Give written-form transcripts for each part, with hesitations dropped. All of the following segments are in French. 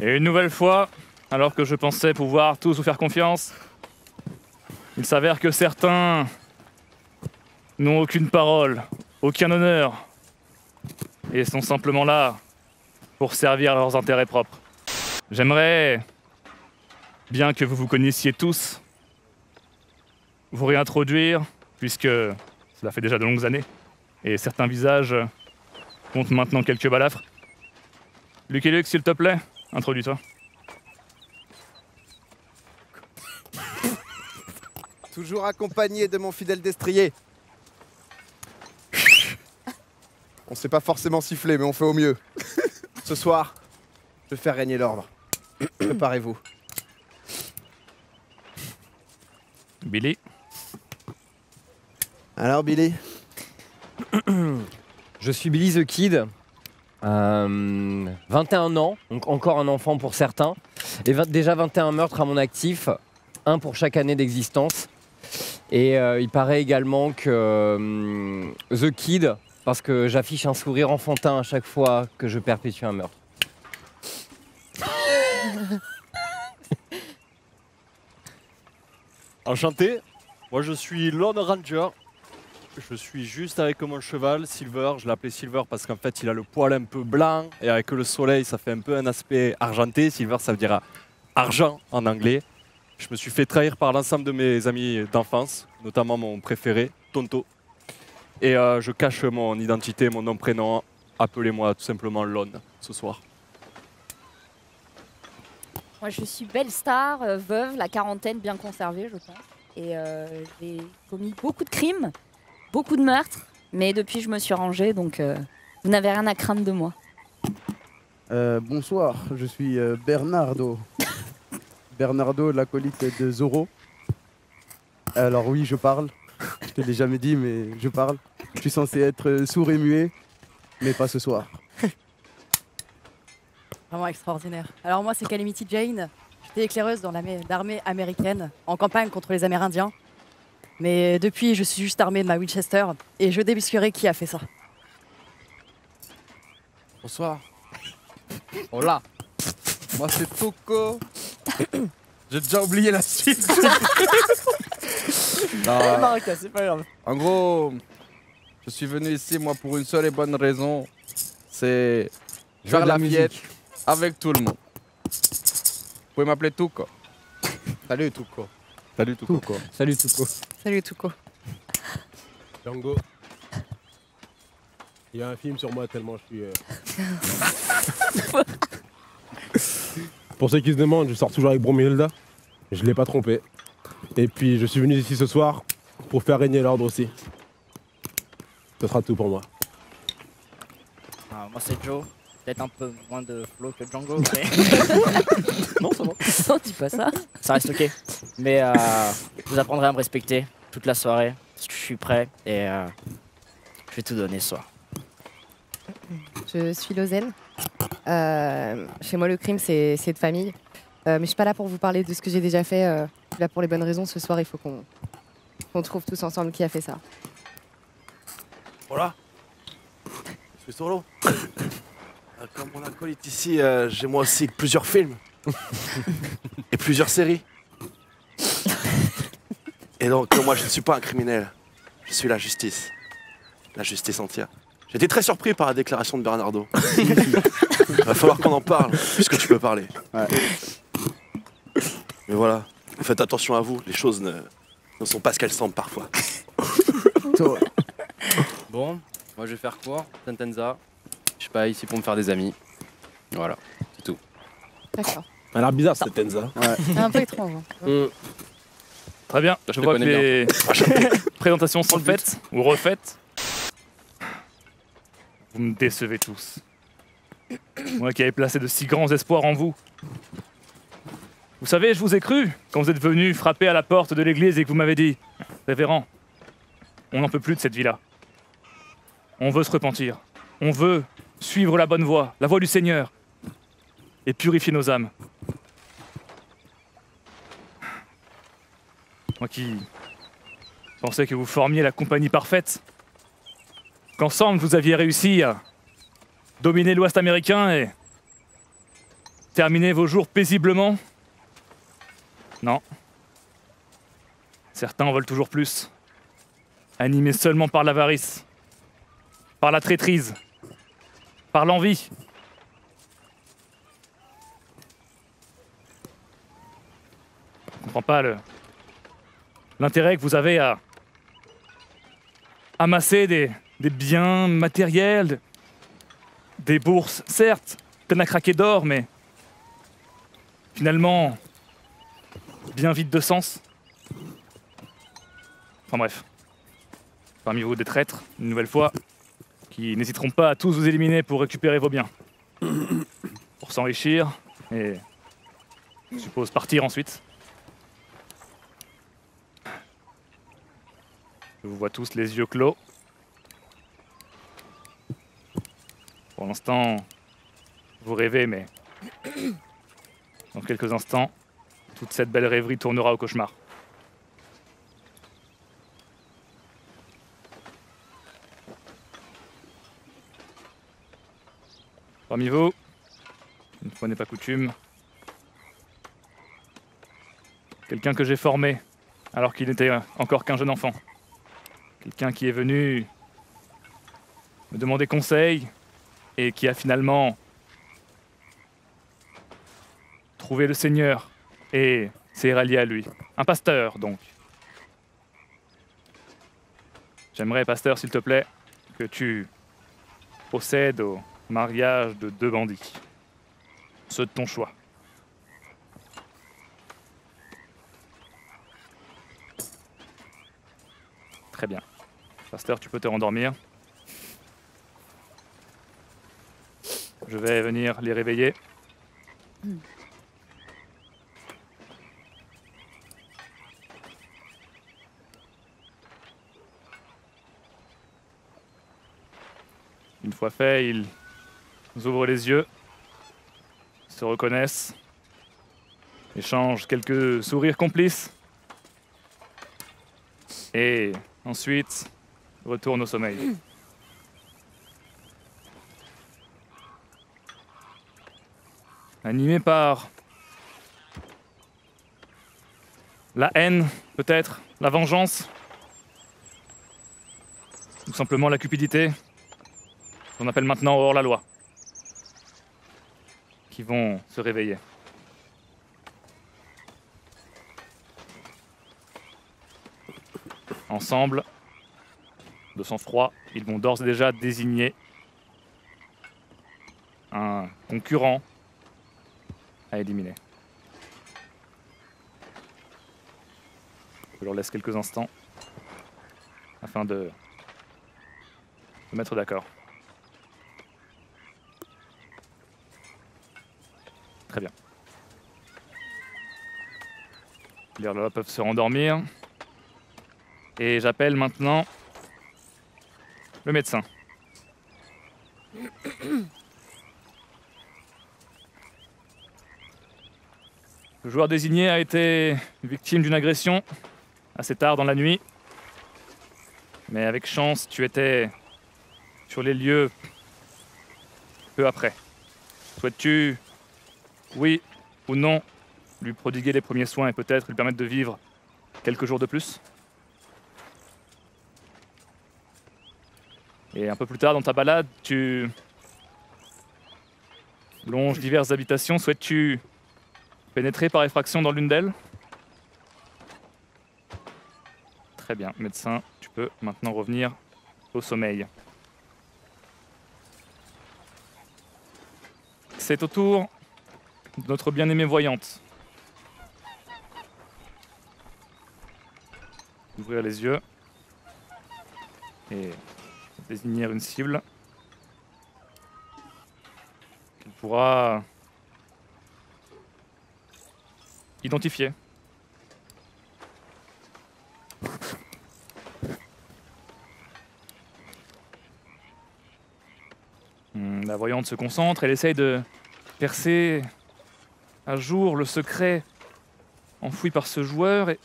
Et une nouvelle fois, alors que je pensais pouvoir tous vous faire confiance, il s'avère que certains n'ont aucune parole, aucun honneur, et sont simplement là pour servir leurs intérêts propres. J'aimerais, bien que vous vous connaissiez tous, vous réintroduire, puisque cela fait déjà de longues années, et certains visages comptent maintenant quelques balafres. Lucky Luke, s'il te plaît, introduis-toi. Toujours accompagné de mon fidèle destrier. On sait pas forcément siffler, mais on fait au mieux. Ce soir, je vais faire régner l'ordre. Préparez-vous. Billy. Alors, Billy? Je suis Billy the Kid, 21 ans, donc encore un enfant pour certains, et déjà 21 meurtres à mon actif, un pour chaque année d'existence. Et il paraît également que The Kid, parce que j'affiche un sourire enfantin à chaque fois que je perpétue un meurtre. Enchanté, moi je suis Lone Ranger. Je suis juste avec mon cheval, Silver. Je l'appelais Silver parce qu'en fait il a le poil un peu blanc et avec le soleil ça fait un peu un aspect argenté. Silver ça veut dire argent en anglais. Je me suis fait trahir par l'ensemble de mes amis d'enfance, notamment mon préféré, Tonto. Et je cache mon identité, mon nom, prénom. Appelez-moi tout simplement Lone ce soir. Moi, je suis belle star, veuve, la quarantaine bien conservée, je pense. Et j'ai commis beaucoup de crimes, beaucoup de meurtres. Mais depuis, je me suis rangée, donc vous n'avez rien à craindre de moi. Bonsoir, je suis Bernardo. Bernardo, l'acolyte de Zorro. Alors oui, je parle. Je te l'ai jamais dit, mais je parle. Je suis censé être sourd et muet, mais pas ce soir. Vraiment extraordinaire. Alors moi, c'est Calamity Jane. J'étais éclaireuse dans l'armée américaine, en campagne contre les Amérindiens. Mais depuis, je suis juste armée de ma Winchester et je débusquerai qui a fait ça. Bonsoir. Hola. Moi, c'est Tuco. J'ai déjà oublié la suite. Non, C'est pas grave. en gros, je suis venu ici, moi, pour une seule et bonne raison. C'est faire la fête avec tout le monde. Vous pouvez m'appeler Tuco. Salut, Touko. Salut Tuco. Salut Tuco. Salut Tuco. Django. Il y a un film sur moi tellement je suis... Pour ceux qui se demandent, je sors toujours avec Bromhilda. Je l'ai pas trompé. Et puis je suis venu ici ce soir pour faire régner l'ordre aussi. Ce sera tout pour moi. Ah, moi c'est Joe. Peut-être un peu moins de flow que Django, mais... Non, ça va. Non, dis pas ça. ça reste ok. Mais je vous apprendrai à me respecter toute la soirée. Parce que je suis prêt et je vais tout donner ce soir. Je suis Lozène. Chez moi, le crime, c'est de famille. Mais je suis pas là pour vous parler de ce que j'ai déjà fait. Je suis là pour les bonnes raisons. Ce soir, il faut qu'on trouve tous ensemble qui a fait ça. Voilà. Je suis solo. Comme mon acolyte ici, j'ai moi aussi plusieurs films. Et plusieurs séries. Et donc, moi, je ne suis pas un criminel. Je suis la justice. La justice entière. J'ai été très surpris par la déclaration de Bernardo. Il va falloir qu'on en parle, puisque tu peux parler. Ouais. Mais voilà, faites attention à vous. Les choses ne sont pas ce qu'elles semblent parfois. Bon, moi je vais faire court, Tentenza. Je suis pas ici pour me faire des amis. Voilà, c'est tout. D'accord. Elle a l'air bizarre cette Tenza. C'est un peu étrange. Hein. Très bien, je vois que les présentations sont faites ou refaites. Vous me décevez tous. Moi qui avais placé de si grands espoirs en vous. Vous savez, je vous ai cru quand vous êtes venu frapper à la porte de l'église et que vous m'avez dit « Révérend, on n'en peut plus de cette vie-là. On veut se repentir. On veut suivre la bonne voie, la voie du Seigneur, et purifier nos âmes. » Moi qui pensais que vous formiez la compagnie parfaite, qu'ensemble vous aviez réussi à dominer l'Ouest américain et terminer vos jours paisiblement? Non. Certains en veulent toujours plus. Animés seulement par l'avarice, par la traîtrise, par l'envie. Je ne comprends pas l'intérêt que vous avez à amasser des biens matériels, des bourses, certes, pleines à craquer d'or, mais finalement bien vides de sens. Enfin bref. Parmi vous des traîtres, une nouvelle fois, qui n'hésiteront pas à tous vous éliminer pour récupérer vos biens. Pour s'enrichir et, je suppose, partir ensuite. Je vous vois tous les yeux clos. Pour l'instant, vous rêvez, mais dans quelques instants, toute cette belle rêverie tournera au cauchemar. Parmi vous, une fois n'est pas coutume, quelqu'un que j'ai formé alors qu'il n'était encore qu'un jeune enfant. Quelqu'un qui est venu me demander conseil et qui a finalement trouvé le Seigneur et s'est rallié à lui. Un pasteur, donc. J'aimerais, pasteur, s'il te plaît, que tu procèdes au mariage de 2 bandits. Ceux de ton choix. Très bien. Pasteur, tu peux te rendormir. Je vais venir les réveiller. Une fois fait, ils ouvrent les yeux, se reconnaissent, échangent quelques sourires complices et ensuite retournent au sommeil. Animés par la haine, peut-être, la vengeance, ou simplement la cupidité, qu'on appelle maintenant hors la loi, qui vont se réveiller. Ensemble, de sang-froid, ils vont d'ores et déjà désigner un concurrent à éliminer. Je leur laisse quelques instants afin de se mettre d'accord. Très bien. Les là peuvent se rendormir. Et j'appelle maintenant le médecin. Le joueur désigné a été victime d'une agression assez tard dans la nuit. Mais avec chance, tu étais sur les lieux peu après. Souhaites-tu, oui ou non, lui prodiguer les premiers soins et peut-être lui permettre de vivre quelques jours de plus ? Et un peu plus tard dans ta balade, tu longes diverses habitations. Souhaites-tu pénétrer par effraction dans l'une d'elles ? Très bien, médecin, tu peux maintenant revenir au sommeil. C'est au tour de notre bien-aimée voyante. Ouvrir les yeux et désigner une cible qu'il pourra identifier. La voyante se concentre, elle essaye de percer à jour le secret enfoui par ce joueur et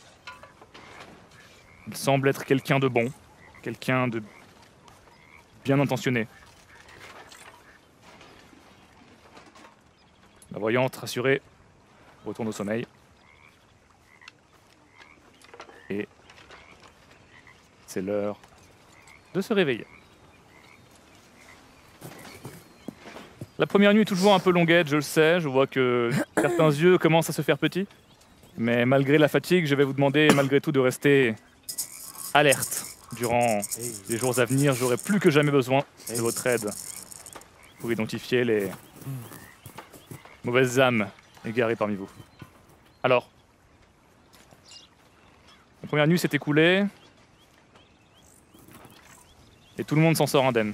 il semble être quelqu'un de bon, quelqu'un de bien intentionné. La voyante, rassurée, retourne au sommeil. Et c'est l'heure de se réveiller. La première nuit est toujours un peu longuette, je le sais. Je vois que certains yeux commencent à se faire petits. Mais malgré la fatigue, je vais vous demander malgré tout de rester alerte. Durant les jours à venir, j'aurai plus que jamais besoin de votre aide pour identifier les mauvaises âmes égarées parmi vous. Alors, la première nuit s'est écoulée et tout le monde s'en sort indemne.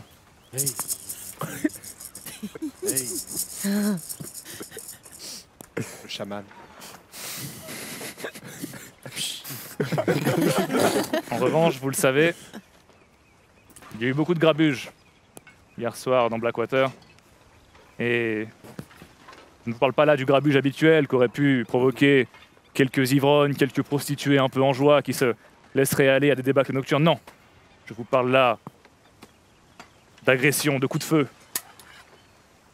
Le chaman. En revanche, vous le savez, il y a eu beaucoup de grabuge hier soir dans Blackwater. Et je ne vous parle pas là du grabuge habituel qu'aurait pu provoquer quelques ivrognes, quelques prostituées un peu en joie qui se laisseraient aller à des débâcles nocturnes. Non, je vous parle là d'agressions, de coups de feu.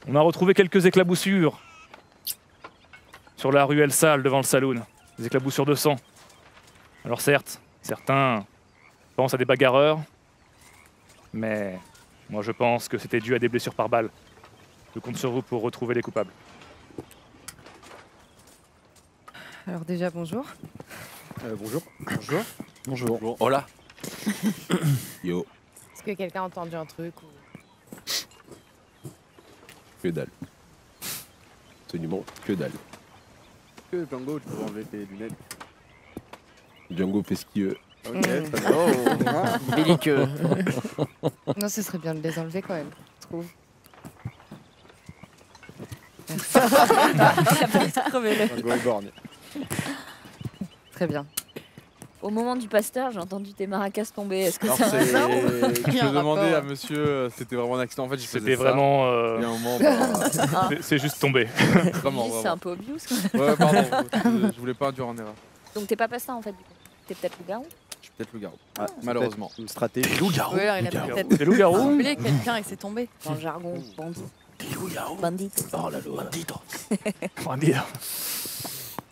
On a retrouvé quelques éclaboussures sur la ruelle sale devant le saloon, des éclaboussures de sang. Alors certes, certains pensent à des bagarreurs, mais moi je pense que c'était dû à des blessures par balle. Je compte sur vous pour retrouver les coupables. Alors déjà, bonjour. Bonjour. Bonjour. Bonjour. Oh là. Yo. Est-ce que quelqu'un a entendu un truc ou... Que dalle. Absolument que dalle. Que Django, tu peux enlever tes lunettes. Django fait ce qu'il veut. Ok, très bien. Belliqueux. Non, ce serait bien de les enlever quand même, je trouve. Django est borgne. Très bien. Au moment du pasteur, j'ai entendu tes maracas tomber. Est-ce que Alors c'est un hasard ou- je Il y a un peux demander rapport. à monsieur, c'était vraiment un accident en fait, C'était vraiment... Il y a un moment, bah, c'est juste tombé. vraiment, Oui, c'est vraiment. un peu obvious quand même. Ouais, pardon, je voulais pas induire en erreur. Donc t'es pas pasteur en fait du coup. T'es peut-être loup-garou. Je suis peut-être loup-garou. Ouais, malheureusement. Une stratégie. Loup-garou. Ouais, alors il a Loup-garou. peut-être Des loups-garous ciblé quelqu'un et c'est tombé. Dans le jargon, bandit. Des loups-garous. Bandit. Oh là là. Bandito. Bandit.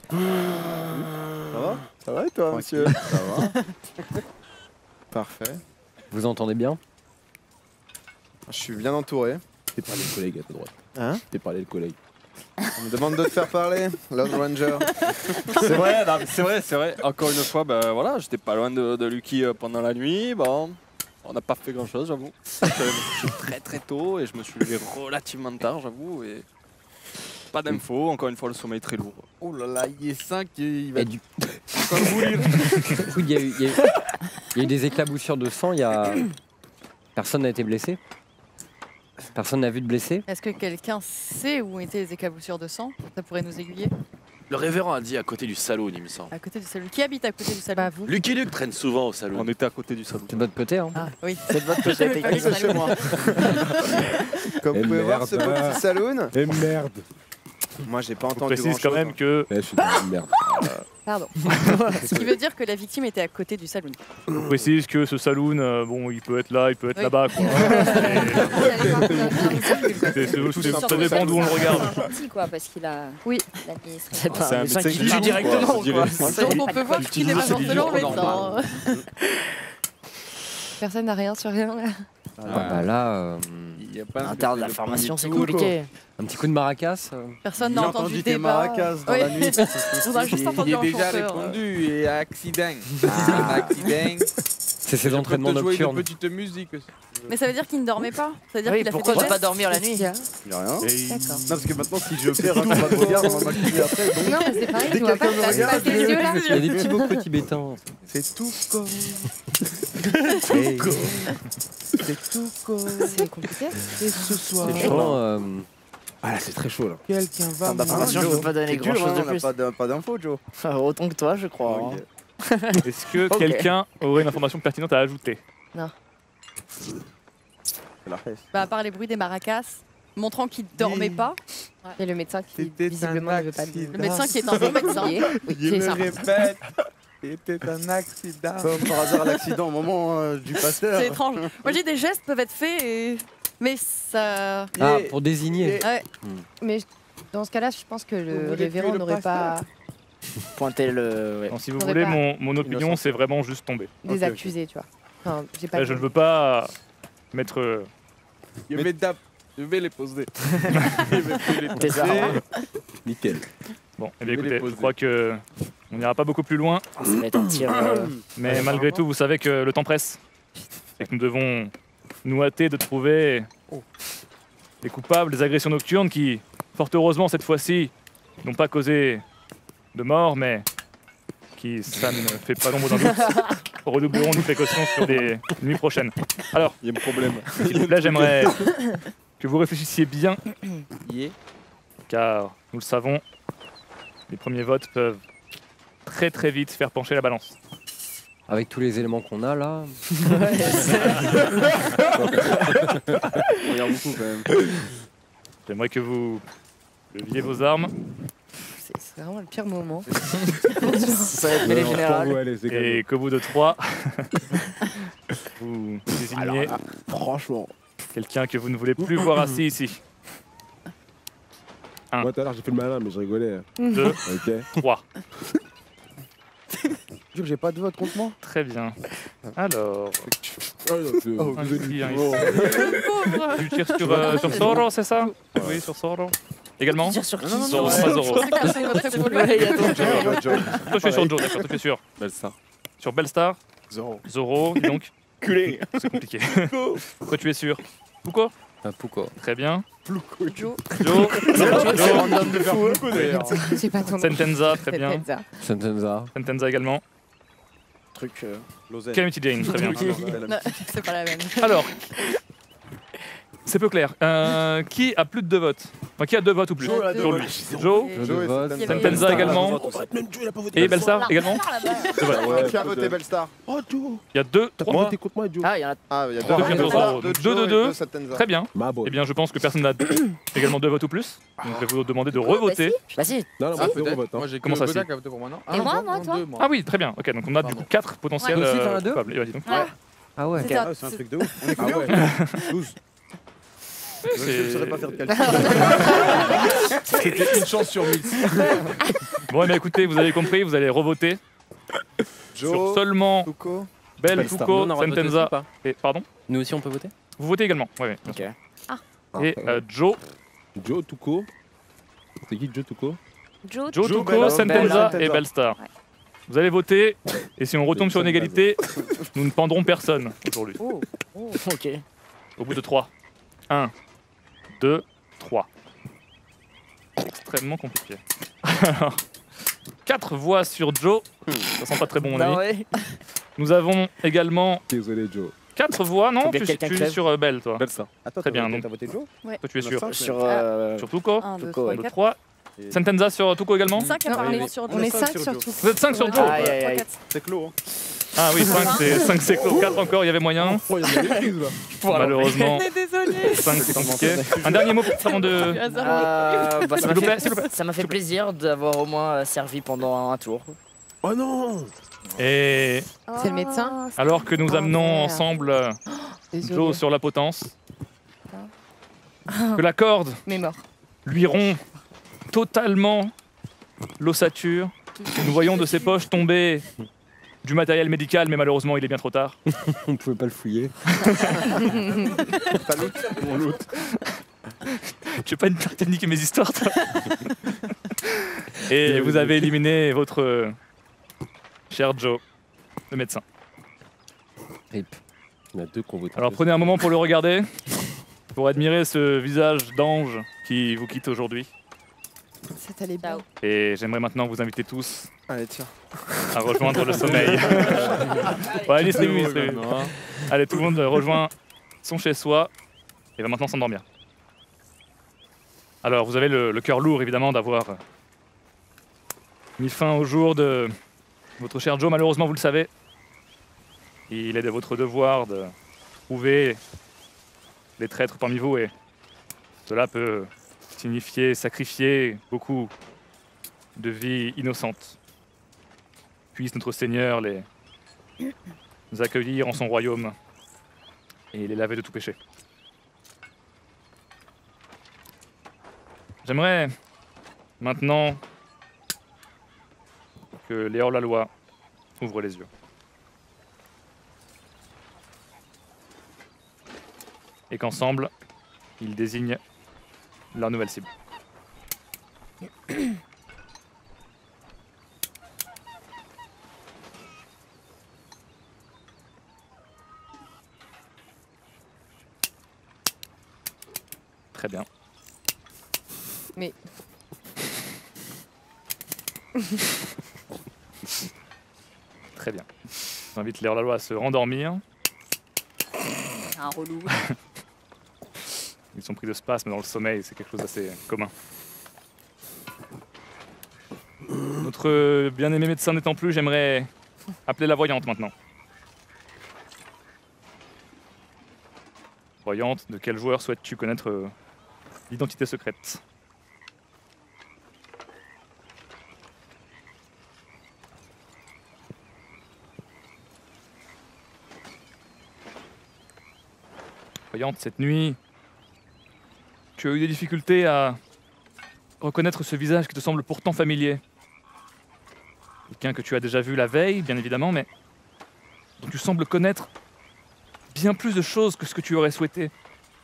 Ça va? Ça va et toi, monsieur? Ça va. Parfait. Vous entendez bien? Je suis bien entouré. T'es parlé le collègue à ta droite. Hein? T'es parlé le collègue. On me demande de te faire parler, Lord Ranger. C'est vrai, non, mais c'est vrai. Encore une fois, bah voilà, j'étais pas loin de Lucky pendant la nuit. Bon, on n'a pas fait grand chose, j'avoue. Je suis allé me coucher très très tôt et je me suis levé relativement tard, j'avoue. Et pas d'infos, encore une fois, le sommeil très lourd. Oh là là, il est 5, il va Et du coup, il y a eu des éclaboussures de sang. Personne n'a été blessé. Personne n'a vu de blessé. Est-ce que quelqu'un sait où étaient les éclaboussures de sang? Ça pourrait nous aiguiller. Le révérend a dit à côté du saloon, il me semble. À côté du salon. Qui habite à côté du salon? Bah vous. Lucky Luke traîne souvent au saloon. On était à côté du salon. C'est de votre côté, hein. Ah oui. C'est de votre côté, J'avais pas vu techniquement. le salon. Chez moi. Comme vous pouvez voir ce petit saloon, Eh merde. moi j'ai pas Je entendu précise grand quand même que Eh, je suis dans la merde. Pardon. Ce qui veut dire que la victime était à côté du salon. je précise que ce saloon, bon, il peut être là, il peut être Oui. là-bas. Quoi. Ça dépend d'où on le regarde. Gentil quoi, parce qu'il a. Oui. l'administration. C'est pas C'est un un médecin médecin qui qui tue tue, directement, quoi, je quoi. dirais. Donc on peut voir qu'il est Utilisez vraiment ces selon le vidéos médecin. Personne n'a rien sur rien là. Bah là, Il y a pas L'intérieur de la formation, c'est tout, compliqué. un petit coup de maracas. Personne J'ai n'a entendu entendu tes tes maracas dans la nuit. On a juste entendu Il un est déjà chanteur. répondu et accident. Accident. C'est ses entraînements Je peux te jouer nocturnes. une petite musique aussi. Mais ça veut dire qu'il ne dormait pas. Ça veut dire Oui, qu'il a fait pourquoi des ne pas gestes. dormir la nuit? Il y a rien. D'accord. Non, parce que maintenant, si je perds un combat de regard, on va m'accuser après. Donc, Non, mais c'est pareil, Dès tu vois que pas, quelqu'un me t'as regarde, pas tes je- yeux là. Il y a des petits bocaux tibétains. c'est tout con. Hey. C'est tout con. C'est compliqué. Et ce soir, Franchement, Ah là, c'est très chaud là. quelqu'un va En d'information, je peux pas donner C'est dur, grand chose hein, de on n'a plus. pas d'infos, Joe. Autant que toi, je crois. Ok. hein. Est-ce que Ok. quelqu'un aurait une information pertinente à ajouter? Bah, à part les bruits des maracas, montrant qu'il ne dormait pas. Et le médecin qui C'était visiblement un ne veut pas le accident. Le médecin qui est un bon médecin. Oui, Je qui est me sympa. répète, c'était un accident. Comme par hasard, l'accident au moment du pasteur. C'est étrange. Moi, j'ai des gestes peuvent être faits, mais ça. Ah, pour désigner. Ouais. Mais Dans ce cas-là, je pense que Vous le voulez révérend tuer le n'aurait pas Pointer le. Ouais. Donc, si vous Faudrait voulez, pas. mon opinion, c'est vraiment juste tomber. des accusés, tu vois. Enfin, j'ai pas. Là, je ne veux pas mettre. Je vais les poser. Tes armes. Nickel. Bon, eh bien, Je vais les écoutez, je poser. crois que on n'ira pas beaucoup plus loin. Ça va être un tir. Mais malgré tout, vous savez que le temps presse. Et que nous devons nous hâter de trouver les coupables des agressions nocturnes qui, fort heureusement cette fois-ci, n'ont pas causé de mort, mais qui, ça ne fait pas l'ombre d'un doute, redoubleront nos précautions sur les nuits prochaines. Alors, Il y a un problème. s'il vous plaît, j'aimerais que vous réfléchissiez bien, Yeah. car nous le savons, les premiers votes peuvent très très vite faire pencher la balance. Avec tous les éléments qu'on a là. On regarde beaucoup quand même. J'aimerais que vous leviez vos armes C'est vraiment le pire moment. Ça va être mêlée générale. Allez, c'est et qu'au bout de 3, vous désigniez Franchement. quelqu'un que vous ne voulez plus voir assis ici. Moi tout à l'heure j'ai fait le malin mais je rigolais. 2, Ok. 3. Je jure que j'ai pas de vote contre moi. Très bien. Alors, Oh, un petit, un ici. Pauvre. Tu tires sur Zoro, c'est ça? Oui, sur Zoro. Également? Tire sur qui Zoro, pas Zoro. C'est votre épaule. Ouais, il y a ton- Toi, tu es sur Joe, d'accord, toi, tu es sur. Belle ça. Sur Bellstar, Zoro. Zoro, dis donc. Culé. C'est compliqué. Toi, tu es sur Puko? Pourquoi? Très bien. Joe. Joe, C'est random de faire beaucoup d'ailleurs. J'ai pas ton nom. Sentenza, très bien. Sentenza. Sentenza. Sentenza également. Truc. L'oseille. Calamity Jane, très bien. Non, c'est pas la même. Alors, c'est peu clair. Qui a plus de 2 votes? Enfin, qui a 2 votes ou plus Joe a deux sur votes. lui? Joe, Joe et vote. Sentenza. Sentenza également. Et Bellstar également? C'est vrai. Qui a voté Bellstar? Oh Joe. Il y a 2, 3. Moi, t'es contre moi Joe. Ah, il y en a. Ah, il y a Trois. deux Deux, Bellstar, deux, deux deux, Joe et deux. deux Sentenza. Très bien. Ma boy. Eh bien, je pense que personne n'a également 2 votes ou plus. Donc, je vais vous demander de revoter. Bah si. Non, non, moi zéro vote. hein. Moi j'ai Comment ça, si qui a voté pour moi, non? Et moi, toi Ah oui, très bien. Ok, donc on a du coup 4 potentiels Toi aussi, t'en as deux coupables. Et vas-y, donc. Ah ouais. C'est ça. Ah, c'est un truc de ouf. On est Ah combien ouais. 12. Je C'est- ne saurais pas faire de calcul. C'était une chance sur 1000. Bon, mais écoutez, vous avez compris, vous allez revoter sur Joe, seulement Tuco. Belle, Bellstar. Foucault, Nous, on aura voté Sentenza aussi ou pas et... Pardon? Nous aussi on peut voter? Vous votez également, oui, oui. Ok. Et Joe, Joe Tuco. C'est qui Joe Tuco? Joe, Joe, Joe, Tuco, Bella, Sentenza Bella, et Bellstar. Ouais. Vous allez voter, et si on retombe sur une égalité, nous ne pendrons personne aujourd'hui. Ok. Au bout de 3. 1, 2, 3. Extrêmement compliqué. Alors, 4 voix sur Joe. Ça sent pas très bon, mon Bah ami. ouais. Nous avons également Désolé Joe. 4 voix. Non, Faut bien tu, que quelqu'un tu es crève. sur Belle, toi. Belle ça. Attends, Très bien, t'as donc- voté Joe Toi, tu es sur. Sur. Sur Tuco. 1, 2, Tuco, 3, ouais. 2, 4. 3. Sentenza sur Tuco également. 5 Non, apparemment sur On est 5 sur sur Joe. tout. Vous êtes 5 sur Joe. Aïe, aïe, aïe. C'est clos. Hein. Ah oui, 5 c'est clos. 4 encore, il y avait moyen. Oh, il y a des crises là. Malheureusement, Désolé. 5 c'est compliqué. Un dernier mot avant de. Bah, S'il vous plaît, s'il vous plaît. ça m'a fait plaisir d'avoir au moins servi pendant un tour. Oh non. Et C'est le médecin. alors que nous Oh, amenons merde. ensemble Désolé. Joe sur la potence, que la corde Mais mort. lui rompt totalement l'ossature. Nous voyons de ses poches tomber du matériel médical, mais malheureusement il est bien trop tard. On pouvait pas le fouiller. Tu veux pas une technique et mes histoires, toi. Et vous avez éliminé votre cher Joe, le médecin. Rip. Il y en a 2 qu'on vote. Alors prenez un moment pour le regarder, pour admirer ce visage d'ange qui vous quitte aujourd'hui. Ça t'allait bien. Et j'aimerais maintenant vous inviter tous Allez, tiens. à rejoindre le sommeil. Ouais, allez, c'est lui, c'est lui. Allez, tout le monde rejoint son chez-soi et va maintenant s'endormir. Alors, vous avez le cœur lourd, évidemment, d'avoir mis fin au jour de votre cher Joe. Malheureusement, vous le savez, il est de votre devoir de trouver les traîtres parmi vous et cela peut signifier sacrifier beaucoup de vies innocentes. Puisse notre Seigneur les accueillir en son royaume et les laver de tout péché. J'aimerais Maintenant que les hors-la-loi ouvrent les yeux. Et qu'ensemble, ils désignent leur nouvelle cible. Très bien. Mais Très bien. J'invite les hors-la-loi à se rendormir. Un relou. Ils sont pris de spasmes dans le sommeil, c'est quelque chose d'assez commun. Notre bien-aimé médecin n'étant plus, j'aimerais appeler la voyante maintenant. Voyante, de quel joueur souhaites-tu connaître l'identité secrète? Voyante, cette nuit, tu as eu des difficultés à reconnaître ce visage qui te semble pourtant familier. Quelqu'un que tu as déjà vu la veille, bien évidemment, mais dont tu sembles connaître bien plus de choses que ce que tu aurais souhaité.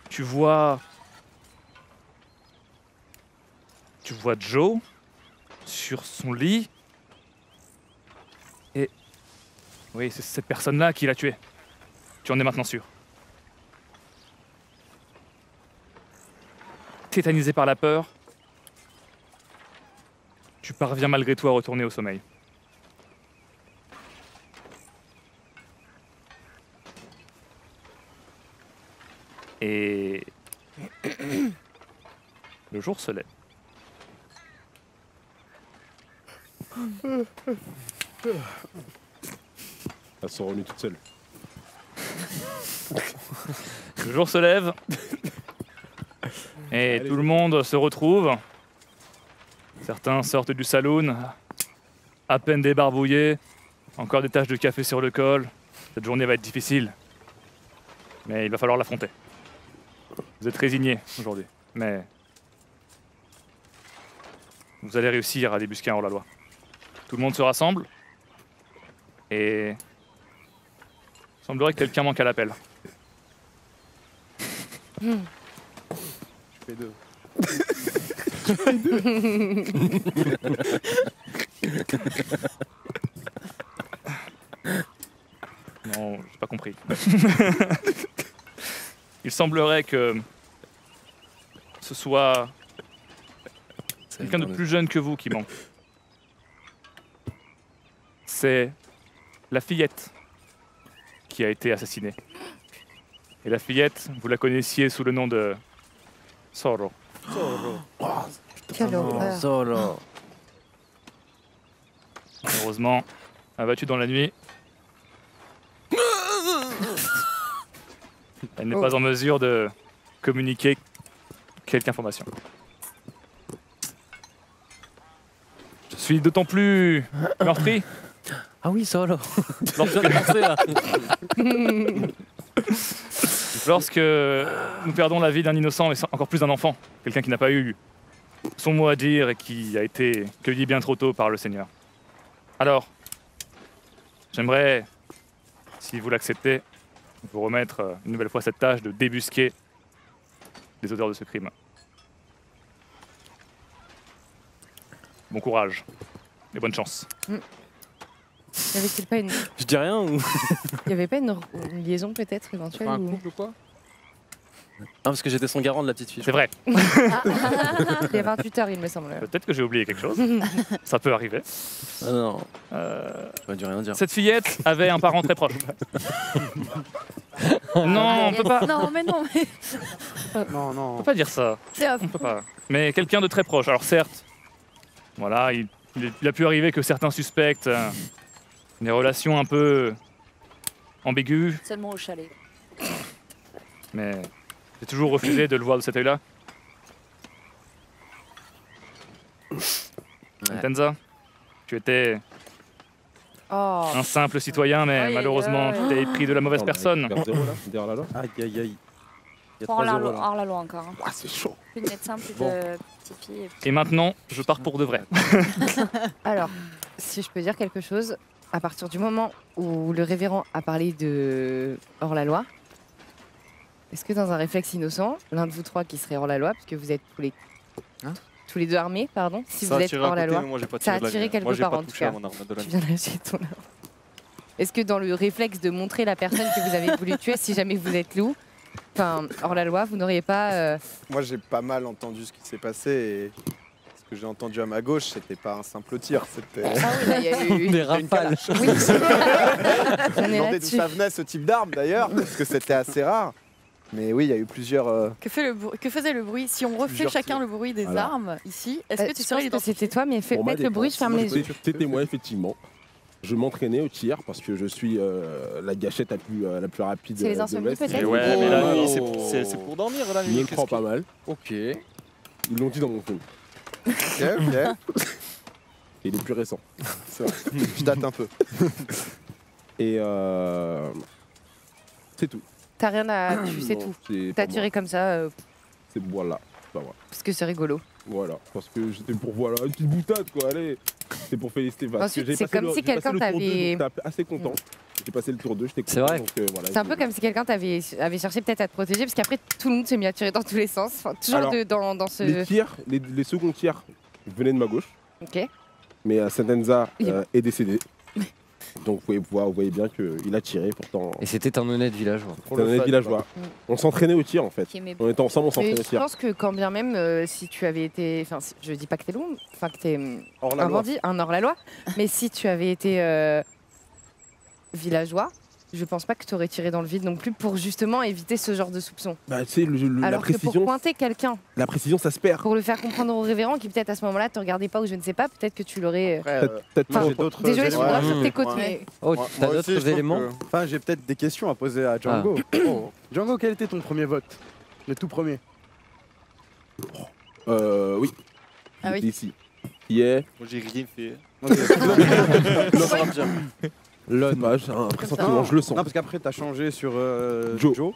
Tu vois Joe sur son lit. Et oui, c'est cette personne-là qui l'a tué. Tu en es maintenant sûr. Tétanisé par la peur, tu parviens malgré tout à retourner au sommeil. Et le jour se lève. Elles sont revenues toutes seules. Le jour se lève. Et tout le monde se retrouve. Certains sortent du saloon, à peine débarbouillés, encore des taches de café sur le col. Cette journée va être difficile, mais il va falloir l'affronter. Vous êtes résignés aujourd'hui, mais vous allez réussir à débusquer un hors-la-loi. Tout le monde se rassemble, et il semblerait que quelqu'un manque à l'appel. Je fais deux. Non, j'ai pas compris. Il semblerait que ce soit quelqu'un de plus jeune que vous qui manque. C'est la fillette qui a été assassinée. Et la fillette, vous la connaissiez sous le nom de Zorro. Quelle horreur. Solo. Malheureusement, abattue dans la nuit, elle n'est pas en mesure de communiquer quelque information. Je suis d'autant plus meurtri Ah oui, Solo. lorsque nous perdons la vie d'un innocent et encore plus d'un enfant, quelqu'un qui n'a pas eu son mot à dire et qui a été cueilli bien trop tôt par le Seigneur. Alors, j'aimerais, si vous l'acceptez, vous remettre une nouvelle fois cette tâche de débusquer les auteurs de ce crime. Bon courage et bonne chance. Y avait-il pas une, Je dis rien ou. y avait pas une liaison peut-être éventuelle Un ou... couple ou quoi? Ah, parce que j'étais son garant de la petite fille. C'est vrai, Il y avait un tuteur, il me semble. peut-être que j'ai oublié quelque chose. Ça peut arriver. Ah non, j'aurais dû rien dire. Cette fillette avait un parent très proche. Non, on peut pas, Non, mais non, mais Non, on non. peut pas dire ça. c'est On peut pas. Mais quelqu'un de très proche. Alors certes, voilà, il a pu arriver que certains suspectent des relations un peu ambiguës, Seulement au chalet. mais j'ai toujours refusé de le voir de cet œil-là. Tenza, tu étais Oh, un simple citoyen, mais Aïe, aïe, malheureusement, aïe. tu t'es pris de la mauvaise personne. Garde zéro là, derrière là. Aïe, aïe, aïe. Il y a Hors 3-0, là. hors la loi encore. Hein. Ah, c'est chaud. Plus de médecin, plus Bon. de petites filles. Et puis- Et maintenant, je pars pour de vrai. Alors, si je peux dire quelque chose, à partir du moment où le révérend a parlé de hors-la-loi, est-ce que dans un réflexe innocent, l'un de vous trois qui serait hors-la-loi, puisque vous êtes tous les deux armés, pardon, si Ça vous a êtes tiré à côté, hors-la-loi, mais moi, j'ai pas ça tiré a de la tiré mienne. quelque Moi, j'ai part pas en tout touché à cas. mon arme de la Tu mienne. viens lâcher ton arme. Est-ce que dans le réflexe de montrer la personne que vous avez voulu tuer, si jamais vous êtes loup, enfin hors-la-loi, vous n'auriez pas... Moi, j'ai pas mal entendu ce qui s'est passé et ce que j'ai entendu à ma gauche, c'était pas un simple tir, c'était. Ah oui, là, il y a eu Des rafales. Oui. Je On me est demandais d'où là-dessus. ça venait ce type d'arme d'ailleurs, parce que c'était assez rare. Mais oui, il y a eu plusieurs. Que faisait le bruit? Si on refait Plusieurs chacun tirs. le bruit des Voilà. armes ici, est-ce que tu je saurais pense que l'identifier? c'était toi, mais fais Pour ma peut-être le bruit, je ferme les yeux. C'était moi, effectivement. Je m'entraînais au tir parce que je suis la gâchette la plus rapide C'est les de insomnies, l'Ouest. peut-être Et ouais, mais la nuit, Oh. c'est pour dormir la Je nuit. me le prends pas mal. Ok. Ils l'ont dit dans mon film. Ok, ok. Et les plus récents. C'est vrai. Je date un peu. Et c'est tout. T'as rien à... Tu sais Non, tout. c'est T'as pas tiré moi. comme ça, C'est voilà. Pas moi. parce que c'est rigolo. Voilà. Parce que j'étais pour voilà une petite boutade quoi. Allez. C'est pour féliciter Vas. Ensuite, J'ai c'est passé comme le- si j'ai passé quelqu'un le tour 2, t'avait- donc t'es assez content. J'ai passé le tour 2, j'étais content. C'est vrai. donc, voilà, C'est un peu comme si quelqu'un avait cherché peut-être à te protéger, parce qu'après tout le monde s'est mis à tirer dans tous les sens. Enfin, toujours Alors, dans ce... Les tirs, les seconds tirs venaient de ma gauche. Ok. Mais Sentenza Il est mort. est décédé. Donc vous voyez bien qu'il a tiré pourtant. Et c'était un honnête villageois. C'est un honnête villageois. On s'entraînait au tir en fait. Qui aimait On était ensemble, on Mais s'entraînait au je tir. pense que quand bien même, si tu avais été... Enfin, je dis pas que t'es long, enfin que t'es Hors la un loi. bandit, un hors-la-loi, mais si tu avais été villageois, je pense pas que tu aurais tiré dans le vide non plus pour justement éviter ce genre de soupçons. Bah, tu sais, la Alors que pour précision, pointer quelqu'un, ça se perd. pour le faire comprendre au révérend qui peut-être à ce moment-là te regardait pas ou je ne sais pas, peut-être que tu l'aurais... Après, Peut-être Enfin, pas. J'ai d'autres Désolé, je suis éléments. droit sur tes côtes, ouais. mais... Oh, moi- t'as moi aussi, je d'autres trouve éléments que- Enfin, j'ai peut-être des questions à poser à Django. Oh. Django, quel était ton premier vote? Le tout premier. Oui. Ah oui. Ici. Qui est Moi, j'ai rien fait. l'homme. J'ai un pressentiment, je le sens. Non, parce qu'après, t'as changé sur Joe. Joe.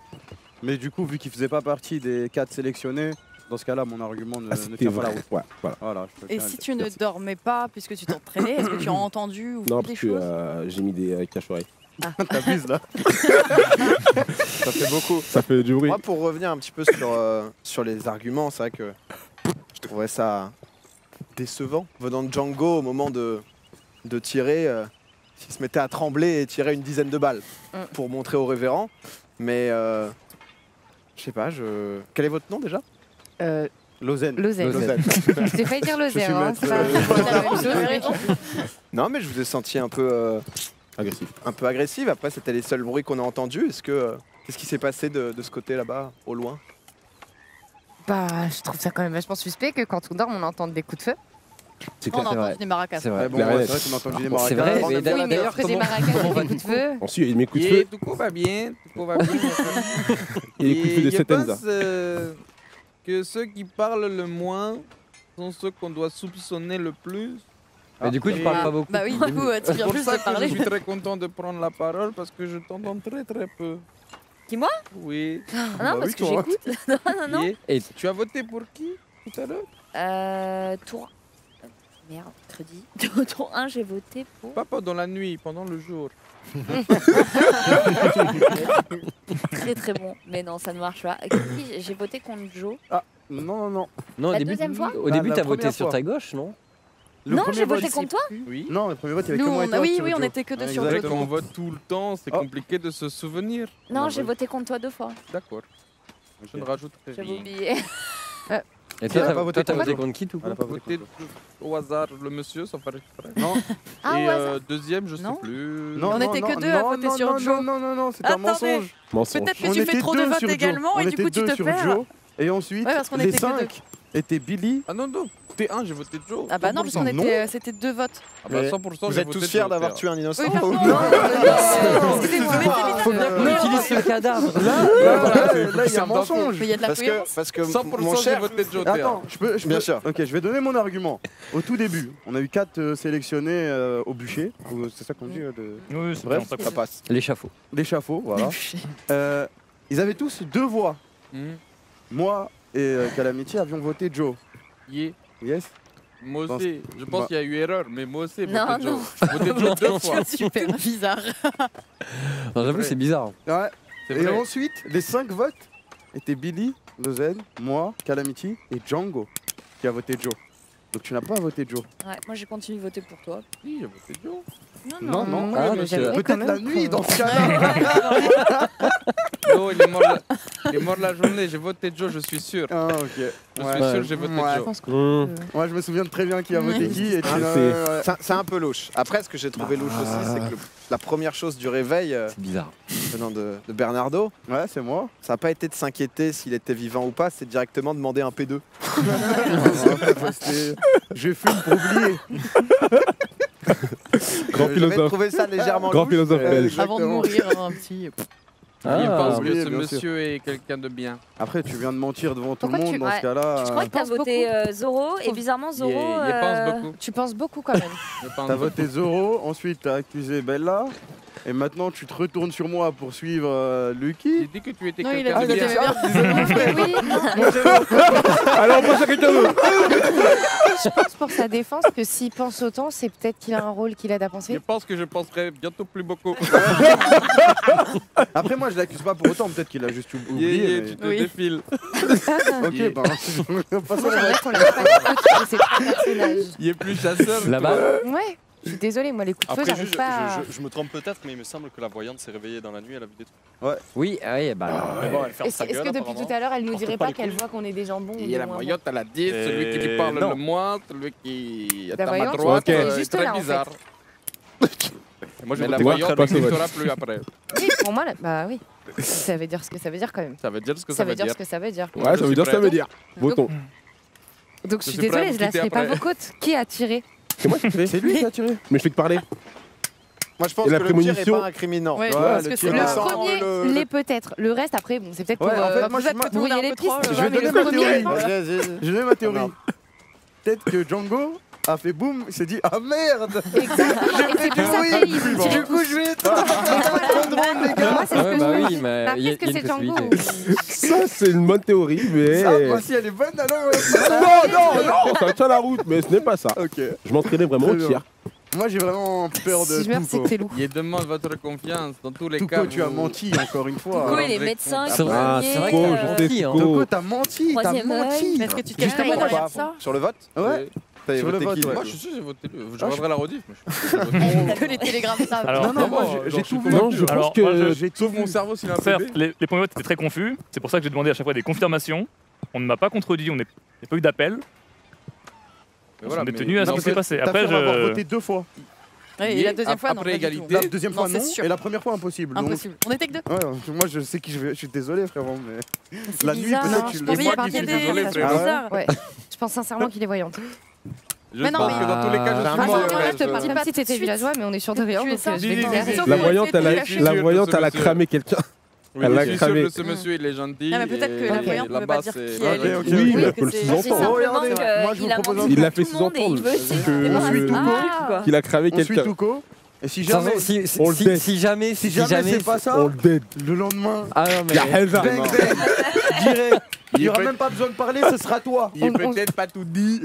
Mais du coup, vu qu'il faisait pas partie des 4 sélectionnés, dans ce cas-là, mon argument ne C'était tient pas la vrai. route. Ouais, voilà. Voilà, je peux Et bien si le tu ne Merci. dormais pas puisque tu t'entraînais, est-ce que tu as entendu ou Non, vu des parce que choses j'ai mis des cache-oreilles. dire. T'abuses là. Ça fait beaucoup. Ça fait du bruit. Moi, pour revenir un petit peu sur les arguments, c'est vrai que je trouverais ça décevant. Venant de Django, au moment de tirer, s'il se mettait à trembler et tirer une dizaine de balles pour montrer au révérend. Mais je sais pas, quel est votre nom déjà Lausanne. Lausanne. Lausanne. J'ai failli dire Je suis Lausanne, hein, maître, c'est pas la même chose. Non, mais je vous ai senti un peu agressive. Après, c'était les seuls bruits qu'on a entendus. Qu'est-ce qui s'est passé de ce côté là-bas, au loin? Bah, je trouve ça quand même vachement suspect que quand on dort, on entende des coups de feu. C'est On a clair. entendu des maracas. C'est Ouais, vrai. bon, La ouais, rainette. c'est vrai qu'on a entendu des C'est maracas. vrai, on a mais fait- Oui, mais d'ailleurs, entre des comment- maracas et des coups de feu... Ensuite, il y a mes coups de feu Tout va bien, tout va bien. et les coups de feu de je Sentenza. pense que ceux qui parlent le moins sont ceux qu'on doit soupçonner le plus. Mais du coup, tu Et- parles pas beaucoup. Bah oui, du coup, tu C'est viens pour juste ça de que je parler. suis très content de prendre la parole parce que je t'entends très très peu. Qui, moi? Oui. Ah non, Bah parce oui, que toi. j'écoute. Non, non, non. Et Et tu as voté pour qui tout à l'heure? Tour... Merde, mercredi. Tour 1, j'ai voté pour... Pas pendant la nuit, pendant le jour. Très très bon. Mais non, ça ne marche pas. Qui J'ai voté contre Joe. Non, non, non. non, La deuxième fois au début, La t'as voté première sur fois. ta gauche, non? Le Non, premier j'ai vote voté ici. contre toi. Oui. Non, le premier vote, il y avait Nous, que moi et toi. oui, sur oui, on Joe. était que deux Ouais, sur C'est vrai Joe. qu'on vote tout le temps, c'est Oh. compliqué de se souvenir. Non, Non, j'ai oui. voté contre toi 2 fois. D'accord. Je ne rajouterai J'avais rien. oublié. Et Qui a toi, pas voté t'as contre voté toi contre qui tout Elle a court pas voté Voter contre toi. au hasard le monsieur sans faire exprès. Non, Ah Et au hasard. deuxième, je sais Non. plus. non, On non, était que non, deux à non, voter non, sur non, Joe. Non, c'est un Attendez. mensonge. Mensonge. Peut-être que On tu était fais trop de deux votes sur Joe. également On et du était coup tu deux te sur perds. Joe. Et ensuite, Ouais, parce qu'on les était que 5 étaient Billy. Ah non, non. T1, j'ai voté Joe. Ah bah non, parce qu'on 100%. était, c'était 2 votes. Ah bah Mais 100%, Vous j'ai êtes voté tous fiers Joe, d'avoir T1. tué un innocent Oui, ou- pardon. Excusez-moi, mais c'est Faut bizarre. bien qu'on utilise ce cadavre. Là, il y a un mensonge. Mais il y a de la cohérence. Parce que 100% mon j'ai cher, voté Joe. T1. Attends, Bien sûr. Ok, je vais donner mon argument. Au tout début, on a eu 4 sélectionnés au bûcher. C'est ça qu'on dit Oui, c'est Bref, bien, ça ça passe. L'échafaud. d'échafaud, voilà. Ils avaient tous 2 voix. Moi et Calamity avions voté Joe. Yeah. Yes. Moi Pense- aussi. Je pense Bah. qu'il y a eu erreur, mais moi aussi. Non, voté non. Joe. Voté Joe 2 fois. Super bizarre. Non, j'avoue, c'est bizarre. Ouais. C'est Et vrai. ensuite, les 5 votes étaient Billy, Lozen, moi, Calamity et Django qui a voté Joe. Donc tu n'as pas voté Joe. Ouais, moi j'ai continué de voter pour toi. Oui, j'ai voté Joe. Non, non. Moi, Ah, je- mais j'avais quand Peut-être même la nuit que- dans ce cas-là. Joe, il est mort la journée. J'ai voté Joe, je suis sûr. Ah, ok. Je Ouais. suis sûr, j'ai voté Ouais. Je Joe. pense que- Moi, je me souviens très bien qui a voté qui. Et tu Ah, l'as- c'est- ouais. C'est un peu louche. Après, ce que j'ai trouvé louche aussi, c'est que la première chose du réveil C'est bizarre. venant de Bernardo, Ouais, c'est moi. ça n'a pas été de s'inquiéter s'il était vivant ou pas, c'est directement demander un P2. Je fume pour oublier. Grand J'avais philosophe. trouvé ça légèrement Grand louche. philosophe belge. Avant de mourir, un petit. Ah, Il pense oui, que ce bien monsieur est quelqu'un de bien. Après, tu viens de mentir devant tout le Pourquoi monde tu- dans Ouais. ce cas-là. Je crois que t'as pense voté Zoro et bizarrement Il Zoro. y pense beaucoup. Tu penses beaucoup quand même. Je pense T'as beaucoup. voté Zoro, ensuite t'as accusé Bella, et maintenant tu te retournes sur moi pour suivre Lucky. J'ai dit que tu étais Non, il quelqu'un a de dit que bien. t'aimais bien. Oui, Alors on passe à quelqu'un d'autre. je pense pour sa défense que s'il pense autant, c'est peut-être qu'il a un rôle qu'il aide à Je penser. pense que je penserai bientôt plus beaucoup. Après, moi je l'accuse pas pour autant, peut-être qu'il a juste oublié. mais- Tu te Oui. défiles. Ok, Yeah. bah, passons Moi, à j'aimerais qu'on l'ait pas écouté, ces trois personnages. Il est plus chasseur. Là-bas. Ouais, je suis désolée, moi les coups de feu, Après, j'arrive juste, pas à... je me trompe peut-être, mais il me semble que la voyante s'est réveillée dans la nuit, elle a vu des trucs. Oui, ah oui, bah. Mais bon, elle ferme Est-ce sa est-ce gueule. que depuis apparemment. tout à l'heure, elle nous Porte dirait pas pas les qu'elle couilles. voit qu'on est des jambons ou Et des la moins voyante, elle a dit, celui qui lui parle non. le moins, celui qui est La à ma voyante, droite, elle est est juste très là, en fait. bizarre. Moi, je Mais la voté moi, voyante passe au vote. n'existera plus après. Oui, pour moi, bah oui. Ça veut dire ce que ça veut dire quand même. Ça veut dire ce que Ça veut dire ce que ça veut dire. Ouais, ça veut dire ce que ça veut dire. Votons. Donc je suis suis prêt à désolée, vous je la quitter ferai pas après. vos côtes. Qui a tiré? C'est moi qui fais. C'est lui qui a tiré. Mais je fais que parler. Moi, je pense Et la que le tir est prémonition pas incriminant. Ouais, Tu vois, parce le que tir c'est Le le descend, premier le- l'est peut-être. Le reste, après, bon, c'est peut-être pour Ouais, en fait, moi, peut-être je- que brouiller les pistes. Je tu vois, vais mais donner le ma premier, théorie. je pense. Je donne ma théorie. Ah non. Peut-être que Django a fait boum, il s'est dit ah merde. Exactement. Et c'est pour ça Oui, qu'il est bon. Du coup, je vais Moi, c'est ce Ouais, que bah je oui, mais Après, il y a est-ce que il y a c'est une Django possibilité. Ça, c'est une bonne théorie, mais. Ça, moi, si elle est bonne, alors. Non, ça tient la route, mais ce n'est pas ça. Ok. Je m'entraînais vraiment au Très tir. Moi, j'ai vraiment peur de Si je meurs, c'est que Tuco. c'est lourd. Il demande votre confiance dans tous les cas. Tuco, tu as vous- menti encore une fois. Tuco, il est vrai médecin, C'est vrai, Ah, c'est vrai Tuco, que je t'as sais, menti, hein. Tuco. Tuco, t'as menti, t'as Troisième œil. menti. Mais est-ce que tu te Juste caches après, derrière Pas ça sur le vote Ouais. T'avais Sur le voté vote, qui, ouais. Moi, du je coup suis sûr, j'ai voté. Je Ah, regarderai la rediff. mais Que les télégrammes savent. Alors, Non, non, moi, Vraiment, j'ai genre, tout je suis vu. Non, je Alors, pense que. moi, je- J'ai tout Sauf vu. mon cerveau s'il a un certes, bébé. les premiers votes étaient très confus. C'est pour ça que j'ai demandé à chaque fois des confirmations. On ne m'a pas contredit, il n'y a pas eu d'appel. Mais voilà, on est mais- tenu à ce Non, qui s'est passé. T'as Après, fait avoir je. voté 2 fois. Ouais, et la deuxième fois, non. Après pas du égalité. tout. La deuxième fois, Non, c'est non. sûr. Et la première fois, impossible. Donc, Impossible. On était que deux. ouais, moi, je sais qui je vais. Je suis désolé, frérot, mais. C'est La nuit, bizarre. peut-être, Non, tu je le pense vois qu'il qui est suis pas désolé, c'est frérot. bizarre. Ouais. Je pense sincèrement qu'il est voyante. Je Mais non, pense mais- que dans tous les cas, je Ah, suis Enfin, moi, moi, mauvais, je te parle je- comme si t'étais villageois, mais on est sûr de rien. Tu es Donc ça. je vais Dis, te dis, dire. dis. Sauf La que voyante, c'était elle a, caché. la voyante, elle a monsieur. cramé quelqu'un. Oui, Elle je l'a suis sûr cramé. que ce monsieur, il est gentil. Ah, mais peut-être que et la voyante ne veut pas là-bas, dire c'est- qui elle est. Ok, Oui, mais que elle peut le c'est- sous-entendre. C'est simplement regardez, moi, je vous qu'il a propose menti un- Il l'a à fait tout le monde et il sous-entendre. veut essayer de Que- débarrasser du Ah. truc, quoi. Qu'il a cramé On suit quelqu'un. Tuco. Et si Sans- jamais. si, on le fait. si jamais, Si jamais c'est pas ça, On le dead. le lendemain. Ah non, mais. Y'a Helza. Bang, bang. Direct. Il n'y aura peut- même pas besoin de parler, ce sera toi. Il est peut-être pas tout dit.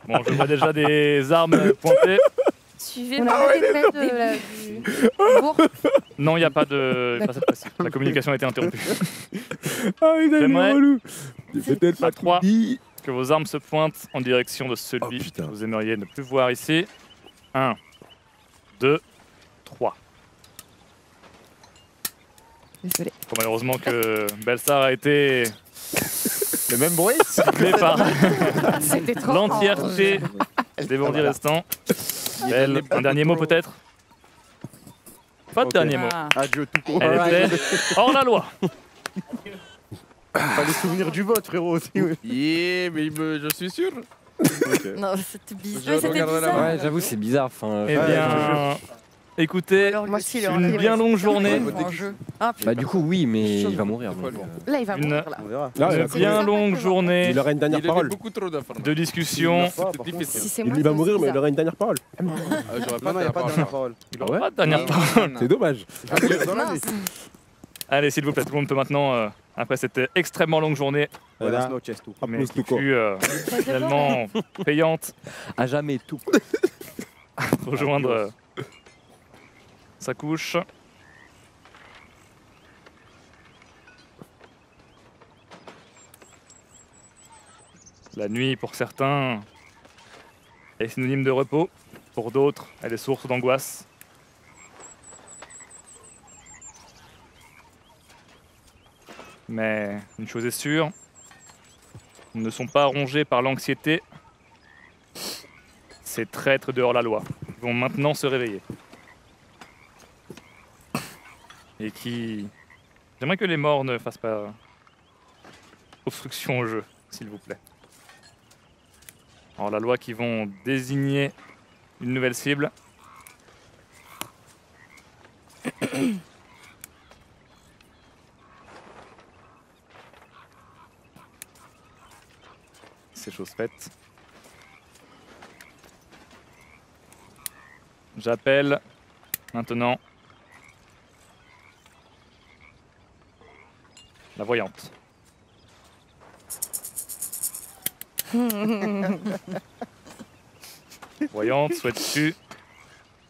Bon, je vois déjà des armes pointées. On Suivez-moi. a pas des traits de bourg. Non, il n'y a pas de. Pas cette fois-ci. La communication a été interrompue. Ah, il a mis J'aimerais- relou. C'est peut-être À pas trois. tout dit. Que vos armes se pointent en direction de celui Oh, putain. que vous aimeriez ne plus voir ici. 1, 2, 3. Désolé. Bon, malheureusement que Belsar a été Le même bruit ciblé par C'était trop. l'entièreté des bandits restants. Belle, un dernier mot peut-être? Pas de Ok. dernier mot. Ah. Adieu, Tuco. Elle était hors la loi. Fallait se souvenir du vote, frérot, aussi. oui. Yeah, mais je suis sûr. Non, c'était bizarre. Je Ouais, c'était regarderai la bizarre. Ouais, j'avoue, c'est bizarre. Enfin, Eh Ouais, bien, Écoutez, Alors, lui aussi, il aura une la bien longue journée. en jeu. Ah, putain. Bah du coup oui, mais il va mourir. donc, Là, il va Une- mourir, là. On verra. Là, Une bien longue journée il aura une dernière Il avait parole. beaucoup trop d'informations. de discussion. Pas, par C'était contre. difficile. Si c'est Il moi, va c'est mourir, aussi mais il ça. aura une dernière parole. J'aurais Non, non, il n'y a pas de dernière parole. parole. Il aura pas de dernière parole. C'est dommage. Dans l'année. Allez, s'il vous plaît, tout le monde peut maintenant, après cette extrêmement longue journée, Buenas noches, tout. mais Applause, qui Tuco. fut finalement payante, À jamais tout. rejoindre sa couche. La nuit, pour certains, est synonyme de repos. Pour d'autres, elle est source d'angoisse. Mais une chose est sûre, ils ne sont pas rongés par l'anxiété. Ces traîtres de hors-la-loi vont maintenant se réveiller. Et qui... J'aimerais que les morts ne fassent pas obstruction au jeu, s'il vous plaît. Hors-la-loi qui vont désigner une nouvelle cible. C'est chose faite. J'appelle maintenant la voyante. Voyante, souhaites-tu...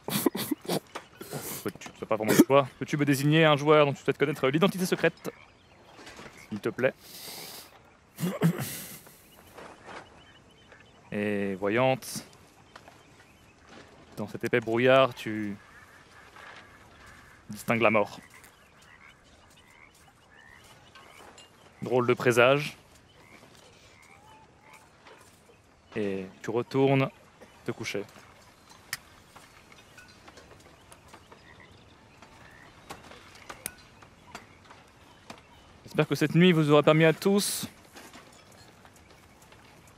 Souhaites-tu, tu n'as pas vraiment le choix. Peux-tu me désigner un joueur dont tu souhaites connaître l'identité secrète, s'il te plaît? Et voyante, dans cet épais brouillard, tu distingues la mort. Drôle de présage. Et tu retournes te coucher. J'espère que cette nuit vous aura permis à tous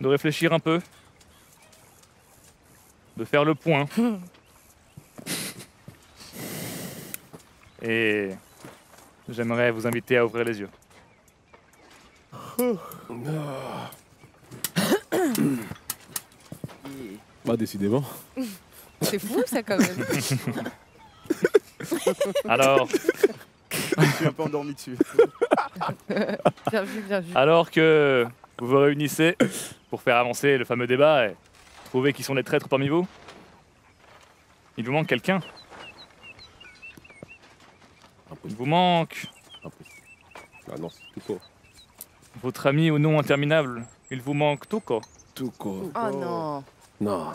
de réfléchir un peu, de faire le point. Et j'aimerais vous inviter à ouvrir les yeux. Bah décidément. C'est fou, ça, quand même. Alors, Je suis un peu endormi dessus. Bien vu, bien vu. alors que vous vous réunissez pour faire avancer le fameux débat et trouver qui sont les traîtres parmi vous, il vous manque quelqu'un. Il vous manque Ah non, c'est Tuco. votre ami au nom interminable. Il vous manque Tuco. Tuco. Oh non. Non.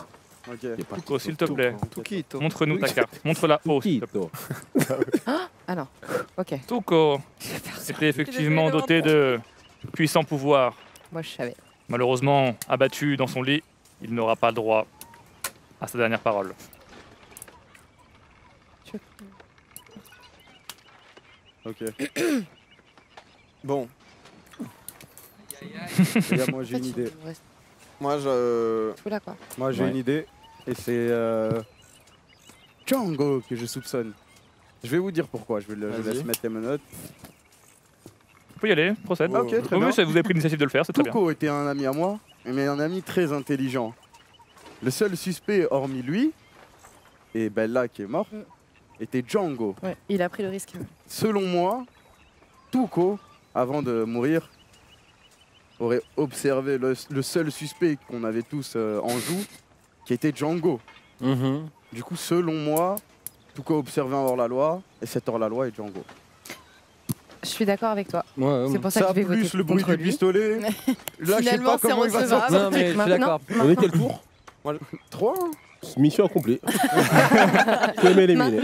Ok. Il est pas Tuco, s'il te plaît. Tukito. Montre-nous ta carte. Montre-la haut, s'il te plaît. Tuco. Ah non. Ok. Tuco était effectivement doté de puissants pouvoirs. Moi, je savais. Malheureusement, abattu dans son lit, il n'aura pas le droit à sa dernière parole. Ok. Bon, Les gars, moi j'ai une idée. moi je. Tout là, quoi. Moi j'ai Ouais. une idée. Et c'est Django que je soupçonne. Je vais vous dire pourquoi. Je Vas-y. laisse mettre les menottes. Vous pouvez y aller, procède. Ok, très Oui, bien. vous avez pris l'initiative de le faire, c'est très bien. Tuco était un ami à moi, mais un ami très intelligent. Le seul suspect, hormis lui, et Bella qui est mort, était Django. Ouais, il a pris le risque. Selon moi, Tuco, avant de mourir, aurait observé le seul suspect qu'on avait tous en joue, qui était Django. Du coup, selon moi, Tuco observait un hors-la-loi, et cet hors-la-loi est Django. Je suis d'accord avec toi. Ouais, C'est pour ça que Ça, je vais voter plus le bruit contre du lui. pistolet. Là, je sais Finalement, pas c'est comment il va recevable. sortir. Non mais je suis Maintenant- d'accord. On est quel tour 3 Mission accomplie. Faut aimer l'éliminer.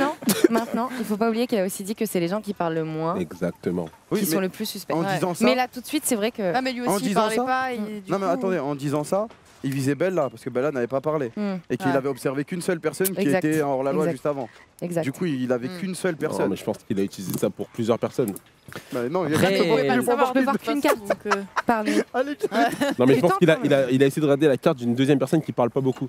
Maintenant, il faut pas oublier qu'elle a aussi dit que c'est les gens qui parlent le moins Exactement. Oui, qui mais sont le plus suspects. en Ouais. disant ça... Mais là, tout de suite, c'est vrai que. Ah, mais lui En aussi, il disant parlait ça pas. Et, du Non mais coup- attendez, en disant ça, il visait Bella, parce que Bella n'avait pas parlé. Et qu'il Ouais. avait observé qu'une seule personne qui Exact. était hors la loi Exact. juste avant. Exact. Du coup, il avait qu'une seule Non, personne. mais je pense qu'il a utilisé ça pour plusieurs personnes. Bah, non, il Après, reste on peut pas le savoir, je peux voir qu'une carte. Donc, Parmi. Allez, Non, mais je Tu pense tentes, qu'il a, hein, il a essayé de regarder la carte d'une deuxième personne qui parle pas beaucoup.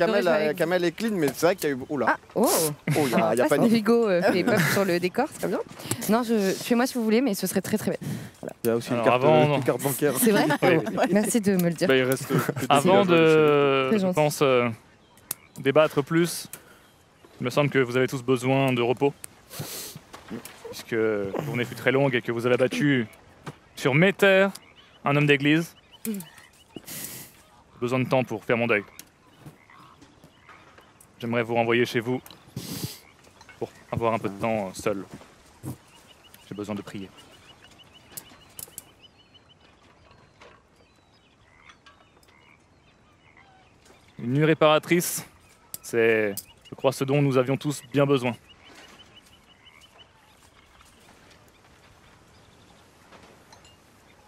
Kamel est clean, mais c'est vrai qu'il y a eu. Oula. Ah, oh Oh, il y a pas de. Hugo fait pop sur le décor, c'est très bien. Non, fais-moi si vous voulez, mais ce serait très très bête. Il y a aussi une Alors, carte bancaire. C'est vrai. Oui. Merci de me le dire. Bah, il reste Avant de, C'est je gentil. pense, débattre plus, il me semble que vous avez tous besoin de repos. Puisque la journée fut très longue et que vous avez abattu sur mes terres, un homme d'église. J'ai besoin de temps pour faire mon deuil. J'aimerais vous renvoyer chez vous pour avoir un peu de temps seul. J'ai besoin de prier. Une nuit réparatrice, c'est, je crois, ce dont nous avions tous bien besoin.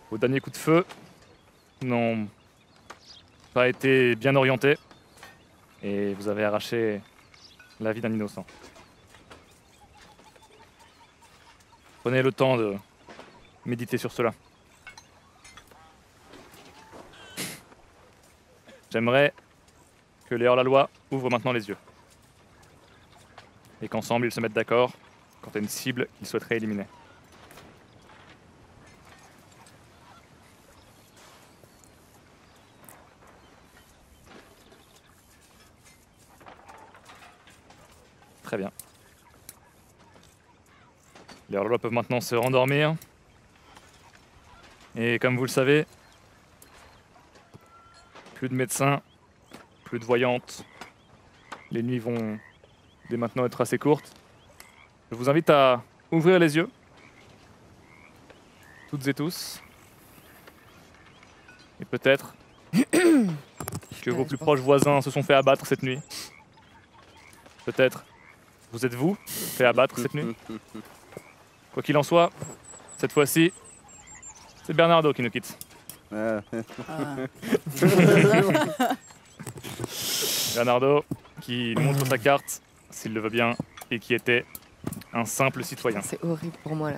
Vos derniers coups de feu n'ont pas été bien orientés et vous avez arraché la vie d'un innocent. Prenez le temps de méditer sur cela. J'aimerais que les hors-la-loi ouvrent maintenant les yeux. Et qu'ensemble ils se mettent d'accord quant à une cible qu'ils souhaiteraient éliminer. Très bien. Les hors-la-loi peuvent maintenant se rendormir. Et comme vous le savez, plus de médecins, plus de voyantes. Les nuits vont dès maintenant être assez courtes. Je vous invite à ouvrir les yeux, toutes et tous. Et peut-être que vos plus proches voisins se sont fait abattre cette nuit. Peut-être vous êtes-vous fait abattre cette nuit. Quoi qu'il en soit, cette fois-ci, c'est Bernardo qui nous quitte. Bernardo qui nous montre sa carte, s'il le veut bien, et qui était un simple citoyen. C'est horrible pour moi là.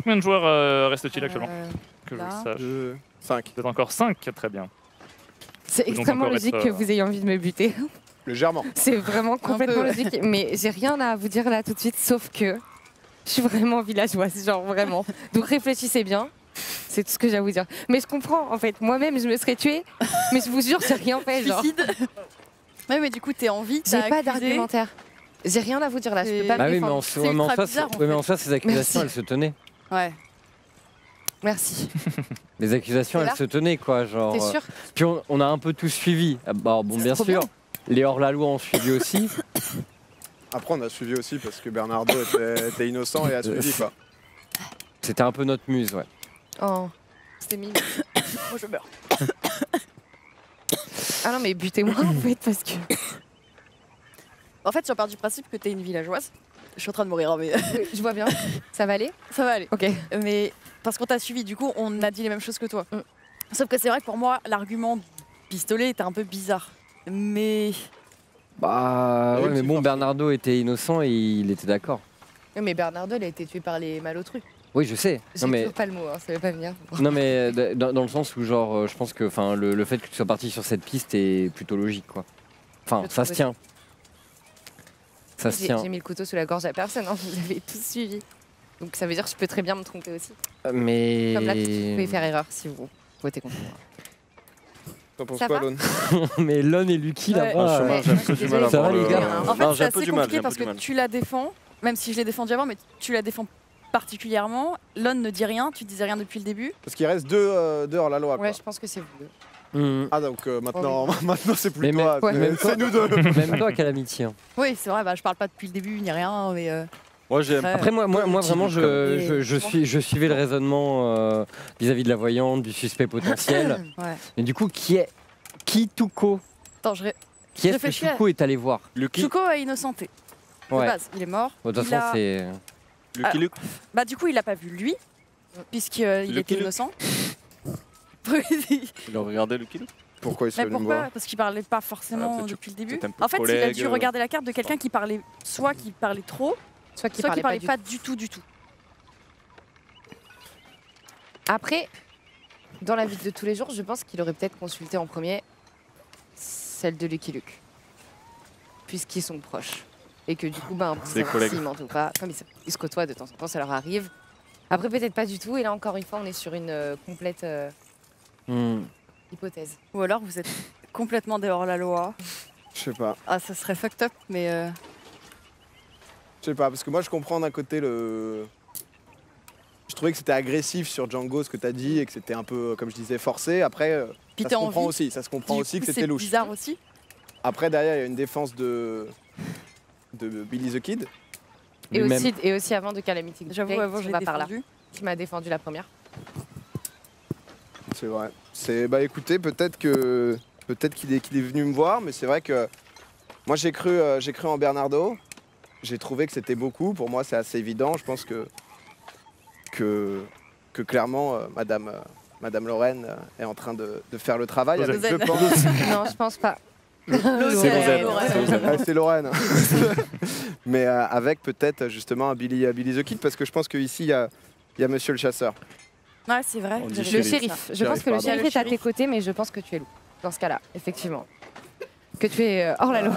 Combien de joueurs restent-il actuellement que je là. le sache. 5. Peut-être encore 5, très bien. C'est Faut donc extrêmement encore logique être, que vous ayez envie de me buter. Légèrement. C'est vraiment complètement peu, ouais. logique. Mais j'ai rien à vous dire là tout de suite, sauf que je suis vraiment villageoise, genre vraiment. Donc réfléchissez bien. C'est tout ce que j'ai à vous dire. Mais je comprends, en fait. Moi-même, je me serais tuée. Mais je vous jure, j'ai rien fait. Genre. Suicide. Ouais, mais du coup, t'es en vie. J'ai t'as pas accusé. d'argumentaire. J'ai rien à vous dire là. Je peux pas Bah me oui, mais défendre. en C'est soi, ultra bizarre, en mais en soi, ces accusations, Merci. elles se tenaient. Ouais. Merci. Les accusations, T'es là elles se tenaient, quoi. Genre, T'es sûr? Puis on a un peu tous suivi. Ah, bah, bon, C'est bien trop sûr. bien. Les hors-la-loi ont suivi aussi. Après, on a suivi aussi parce que Bernardo était innocent et a suivi, quoi. C'était un peu notre muse, ouais. Oh, c'était mignon. Moi, je meurs. Ah non, mais butez-moi en fait, parce que. En fait, j'ai pars du principe que t'es une villageoise. Je suis en train de mourir, hein, mais Je vois bien. Ça va aller? ça va aller. Ok. Mais parce qu'on t'a suivi, du coup, on a dit les mêmes choses que toi. Sauf que c'est vrai que pour moi, l'argument du pistolet était un peu bizarre. Mais Bah, Oui, ouais, mais c'est bon, fort. Bernardo était innocent et il était d'accord. Mais Bernardo, il a été tué par les malotrus. Oui, je sais. J'ai Non, mais, toujours pas le mot, hein, ça veut pas venir. non, mais dans le sens où, genre, je pense que le fait que tu sois parti sur cette piste est plutôt logique, quoi. Enfin, Je ça trouve se tient. Ça se tient. J'ai mis le couteau sous la gorge à personne, hein, vous avez tous suivi. Donc ça veut dire que je peux très bien me tromper aussi. Mais. Comme là, vous pouvez faire erreur si vous votez contre moi. T'en penses Ça quoi, va Lone? mais Lon et Lucky Ouais. là-bas. Franchement, ouais. j'ai un peu du mal à Ça voir va, le. les gars en fait, Non, c'est j'ai un peu assez du mal, compliqué j'ai un peu parce du que mal. tu la défends, même si je l'ai défendue avant, mais tu la défends particulièrement. Lon ne dit rien, tu disais rien depuis le début. Parce qu'il reste deux hors la loi, quoi. Ouais, je pense que c'est vous. Mmh. Ah, donc maintenant, maintenant c'est plus Mais toi. ouais, même C'est nous deux. Même toi, quelle amitié. Hein. Oui, c'est vrai, bah, je parle pas depuis le début ni rien, mais Moi, j'ai. Après, moi vraiment, je suivais le raisonnement vis-à-vis de la voyante, du suspect potentiel. ouais. Mais du coup, qui Tuco Attends, Qui est-ce que réfléchis à- Tuco est allé voir? Lucky. Tuco a innocenté. De Ouais. base, il est mort. Bon, de toute Il façon, a- c'est. Lucky Luke. Bah du coup, il l'a pas vu lui, puisqu'il Lucky était Luke. innocent. Il a regardé Lucky Luke. Pourquoi il serait Mais venu me pourquoi voir? Parce qu'il parlait pas forcément Ah, peut-être depuis le début. peut-être un peu En fait, il a collègue, dû regarder la carte de quelqu'un qui parlait, soit qui parlait trop, Soit qui soit qui parlait du pas du tout. Après, dans la vie de tous les jours, je pense qu'il aurait peut-être consulté en premier celle de Lucky Luke. Puisqu'ils sont proches. Et que du coup, C'est des collègues. s'ils mentent ou pas, comme ils se côtoient de temps en temps, ça leur arrive. Après, peut-être pas du tout. Et là, encore une fois, on est sur une complète hypothèse. Ou alors vous êtes complètement dehors la loi. Je sais pas. Ah, ça serait fucked up, mais Je sais pas, parce que moi je comprends d'un côté trouvais que c'était agressif sur Django ce que tu as dit et que c'était un peu, comme je disais, forcé. Après, Puis ça t'as se comprend envie. aussi. Ça se comprend Du aussi coup, que c'était louche. C'est bizarre aussi. Après, derrière, il y a une défense de Billy the Kid. Et aussi avant de Calamity J'avoue, Jane, avant, qui j'ai va par là, défendu. qui m'a défendu la première. C'est vrai. Bah écoutez, peut-être qu'il est venu me voir, mais c'est vrai que moi j'ai cru en Bernardo. J'ai trouvé que c'était beaucoup. Pour moi, c'est assez évident. Je pense que clairement, Madame Lorraine est en train de faire le travail. Avec, je pense. Non, je pense pas. C'est Lorraine. Mais avec peut-être justement un Billy the Kid, parce que je pense qu'ici il y a Monsieur le chasseur. Ouais, c'est vrai. On dit Le shérif. Je pense que le pardon. shérif est à tes côtés, mais je pense que tu es loup. Dans ce cas-là, effectivement. Que tu es hors la loi.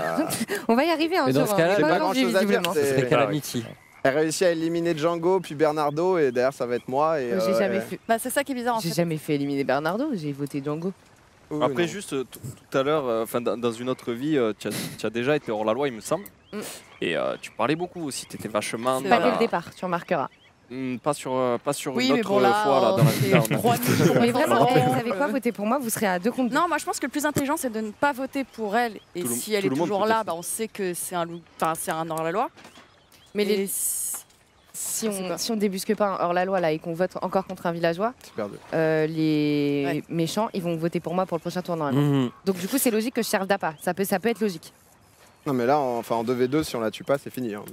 On va y arriver un Mais dans jour. ce cas-là, hein. j'ai Pas pas aujourd'hui, grand-chose à dire, visiblement. c'est- Ce serait Calamity. Elle réussit à éliminer Django, puis Bernardo, et derrière ça va être moi. Et, J'ai jamais et- fait. Bah, c'est ça qui est bizarre en J'ai fait. jamais fait éliminer Bernardo, j'ai voté Django. Oui, Après, non. juste tout à l'heure, dans une autre vie, tu as déjà été hors la loi, il me semble. Mm. Et tu parlais beaucoup aussi, tu étais vachement. C'est Pas vrai. dès le départ, tu remarqueras. Pas sur Oui, une mais autre bon, là, fois là, dans la vie. là, on a- 3 millions. Mais vraiment, Oh. vous savez quoi, votez pour moi, vous serez à 2 contre 2. Non, moi je pense que le plus intelligent c'est de ne pas voter pour elle. Et Tout le- si elle tout est le monde toujours peut là, faire bah, on sait que c'est un loup, enfin c'est un hors-la-loi. Mais Et si on débusque pas un hors-la-loi là et qu'on vote encore contre un villageois, Super deux. les Ouais. méchants, ils vont voter pour moi pour le prochain tournoi. Mhm. Donc du coup, c'est logique que je serve d'appât. Ça peut être logique. Non mais là, en 2v2, si on la tue pas, c'est fini. Hein.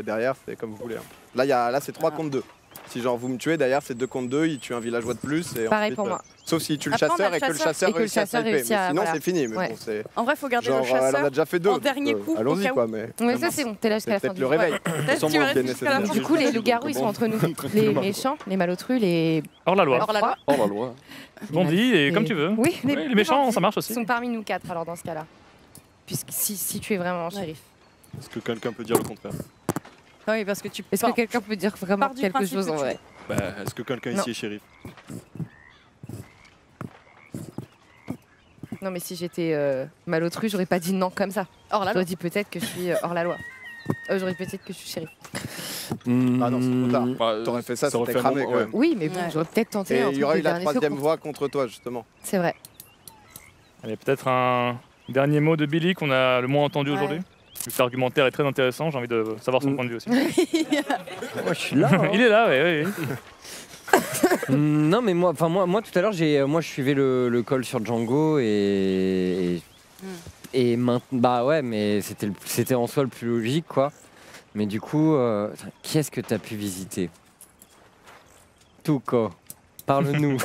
Derrière, c'est comme vous voulez. Hein. Là, c'est 3 contre 2. Si genre vous me tuez, derrière c'est 2 contre 2, il tue un villageois de plus. Et Pareil ensuite, pour moi. Sauf s'il tue le Après, on a chasseur le et que le chasseur. chasseur Et que le réussit à chasseur sniper. réussit Mais à- sinon, voilà. c'est fini. Mais Ouais. bon, c'est... en vrai, faut garder Genre, le chasseur. elle en a déjà fait 2. en dernier coup, au Allons-y cas quoi, où. mais Ouais, ça c'est bon, t'es là jusqu'à la c'est fin peut-être du le jeu. réveil. Peut-être Sans qu'il moi, va bien rester jusqu'à la fin. nécessairement. Du coup, les loups-garous, ils sont entre nous. Les méchants, les malotrus, les Hors la loi. Hors-la-loi. Hors la loi. On dit, et comme tu veux. Oui, Oui, les méchants, ça marche aussi. Ils sont parmi nous 4 alors dans ce cas-là. Puisque si tu es vraiment shérif. Est-ce que quelqu'un peut dire le contraire? Oui, parce que tu Est-ce que quelqu'un peut dire vraiment pars du quelque principe chose que en tu vrai? Bah, est-ce que quelqu'un Non. ici est shérif? Non mais si j'étais malotru, j'aurais pas dit non comme ça. hors-la-loi. J'aurais dit peut-être que je suis hors la loi. J'aurais peut-être que je suis shérif. Ah non, c'est trop tard. Bah, T'aurais fait ça, aurait c'était fait un cramé moment, quand ouais. même. Oui, mais bon, Ouais. j'aurais peut-être tenté Et un il y truc aurait de eu la dernier 3e secours. voix contre toi justement. C'est vrai. Allez, peut-être un dernier mot de Billy qu'on a le moins entendu Ouais. aujourd'hui. Cet argumentaire est très intéressant, j'ai envie de savoir son point de vue aussi. Moi, je suis là. hein. Il est là, oui. Non, mais moi tout à l'heure, moi je suivais le call sur Django et bah ouais, mais c'était en soi le plus logique, quoi. Mais du coup, qui est-ce que t'as pu visiter? Tuco, parle-nous.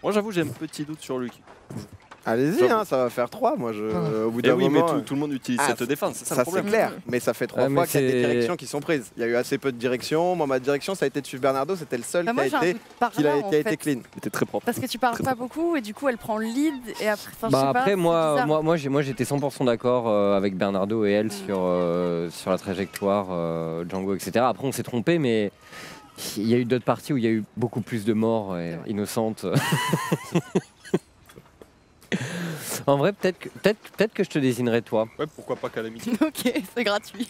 Moi, j'avoue, j'ai un petit doute sur Lucky. Allez-y, J'avoue. hein, ça va faire 3. Moi, au bout Eh d'un oui, mais moment. tout le monde utilise Ah, cette défense, c'est ça, Ça le c'est problème. clair, mais ça fait 3 Ouais, mais fois qu'il y a des c'est- directions qui sont prises. Il y a eu assez peu de directions. Moi, ma direction, ça a été de suivre Bernardo, c'était le seul Bah, moi, j'ai qui un a doute par qui là, a en été fait. clean. C'était très propre. Parce que tu parles pas beaucoup et du coup elle prend le lead et après. Enfin, je Bah sais pas, après c'est bizarre. moi j'étais 100% d'accord avec Bernardo et elle sur la trajectoire Django, etc. Après on s'est trompé, mais il y a eu d'autres parties où il y a eu beaucoup plus de morts innocentes. En vrai, peut-être que je te désignerais toi. Ouais, pourquoi pas Calamity? Ok, c'est gratuit.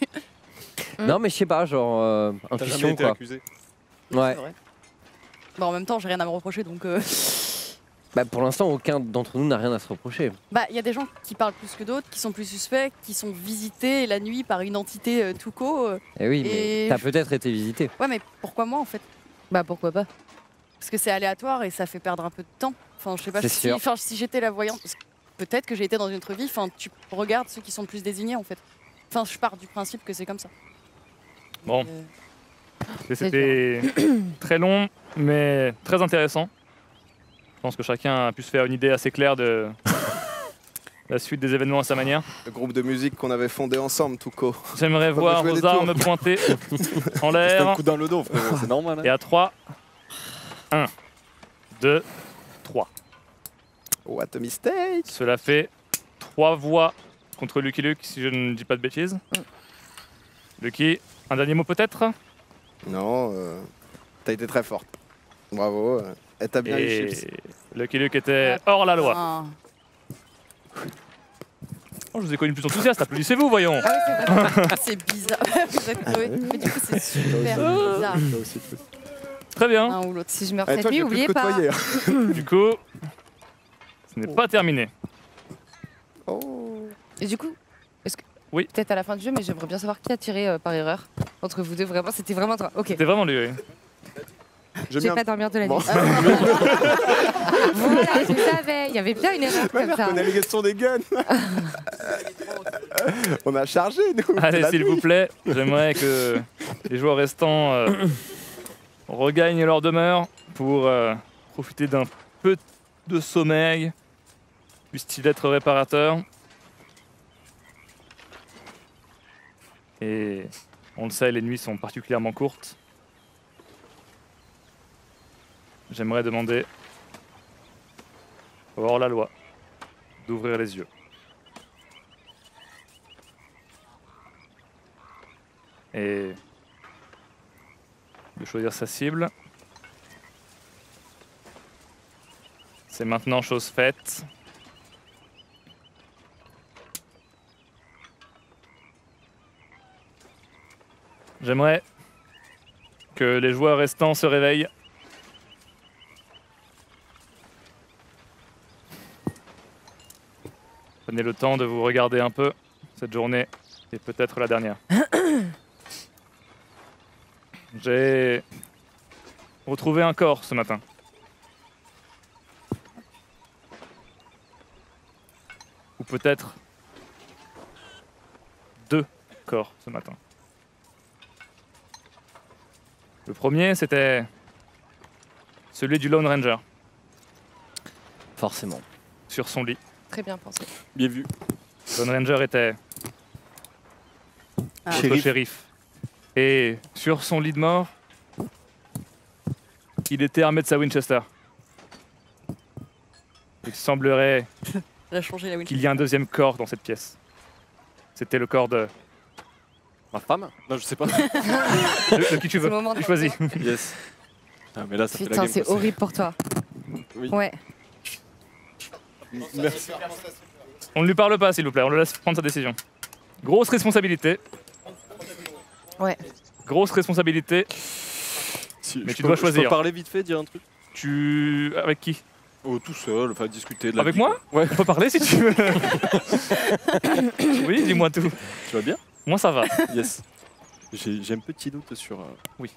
Non mais je sais pas, genre T'as jamais intuition été quoi. accusé? Ouais. C'est vrai. Bon, en même temps, j'ai rien à me reprocher donc. Bah pour l'instant aucun d'entre nous n'a rien à se reprocher. Bah, il y a des gens qui parlent plus que d'autres, qui sont plus suspects, qui sont visités la nuit par une entité Tuco. Eh oui, mais Et- t'as peut-être été visité. Ouais, mais pourquoi moi en fait? Bah pourquoi pas. Parce que c'est aléatoire et ça fait perdre un peu de temps. Enfin, je sais pas C'est si, sûr. enfin, si j'étais la voyante, parce que peut-être que j'ai été dans une autre vie. Enfin, tu regardes ceux qui sont le plus désignés en fait. Enfin, je pars du principe que c'est comme ça. Bon, Euh, c'était très long, mais très intéressant. Je pense que chacun a pu se faire une idée assez claire de la suite des événements à sa manière. Le groupe de musique qu'on avait fondé ensemble, Tuco. J'aimerais On va voir jouer des vos armes tours. pointées en C'est un l'air. coup dans le dos, frérot, c'est normal. Et Hein. à 3, 1, 2, 3. What a mistake. Cela fait 3 voix contre Lucky Luke, si je ne dis pas de bêtises. Lucky, un dernier mot peut-être? Non, t'as été très forte. Bravo. Et t'as bien eu Et chips. Lucky Luke était hors la loi. ah. Oh, je vous ai connu plus enthousiaste, applaudissez-vous, voyons. Ah oui, c'est vrai. C'est bizarre. Vous êtes Chloé. Mais du coup, c'est super bizarre. Très bien. Un ou l'autre. Si je meurs Eh, cette toi, nuit, je vais plus oubliez te pas. côtoyer, hein. Du coup, ce n'est pas terminé. Et du coup, Oui. peut-être à la fin du jeu, mais j'aimerais bien savoir qui a tiré par erreur entre vous deux. Vraiment, c'était vraiment toi. Ok. C'était vraiment lui, oui. Je vais mis pas dormir de la nuit. Bon. Voilà, je savais. Il y avait bien une erreur comme ça. On a les sont des guns. On a chargé, nous. Allez, La s'il nuit. vous plaît, j'aimerais que les joueurs restants regagnent leur demeure pour profiter d'un peu de sommeil, puisse-t-il être réparateur. Et on le sait, les nuits sont particulièrement courtes. J'aimerais demander au hors-la-loi d'ouvrir les yeux. Et de choisir sa cible. C'est maintenant chose faite. J'aimerais que les joueurs restants se réveillent. Prenez le temps de vous regarder un peu. Cette journée est peut-être la dernière. J'ai retrouvé un corps ce matin. Ou peut-être 2 corps ce matin. Le premier, c'était celui du Lone Ranger. Forcément. Sur son lit. Très bien pensé. Bien vu. Lone Ranger était votre shérif. Et sur son lit de mort, il était armé de sa Winchester. Il semblerait Elle a changé la qu'il y a un deuxième corps dans cette pièce. C'était le corps de... Ma femme? Non, je sais pas. de qui tu veux. C'est le moment Tu de choisis. Yes. Ah, mais là, ça fait la Putain, game. c'est quoi. horrible pour toi. Oui. Ouais. Merci. On ne lui parle pas, s'il vous plaît. On le laisse prendre sa décision. Grosse responsabilité. Ouais. Grosse responsabilité. Si, Mais je tu peux- dois Je choisir. peux parler vite fait, dire un truc? Tu... Avec qui? Oh, tout seul, enfin discuter de la Avec vie, moi? quoi. Ouais. On peut parler si tu veux. Oui, dis-moi tout. Tu vas bien? Moi, ça va. Yes. J'ai un petit doute sur,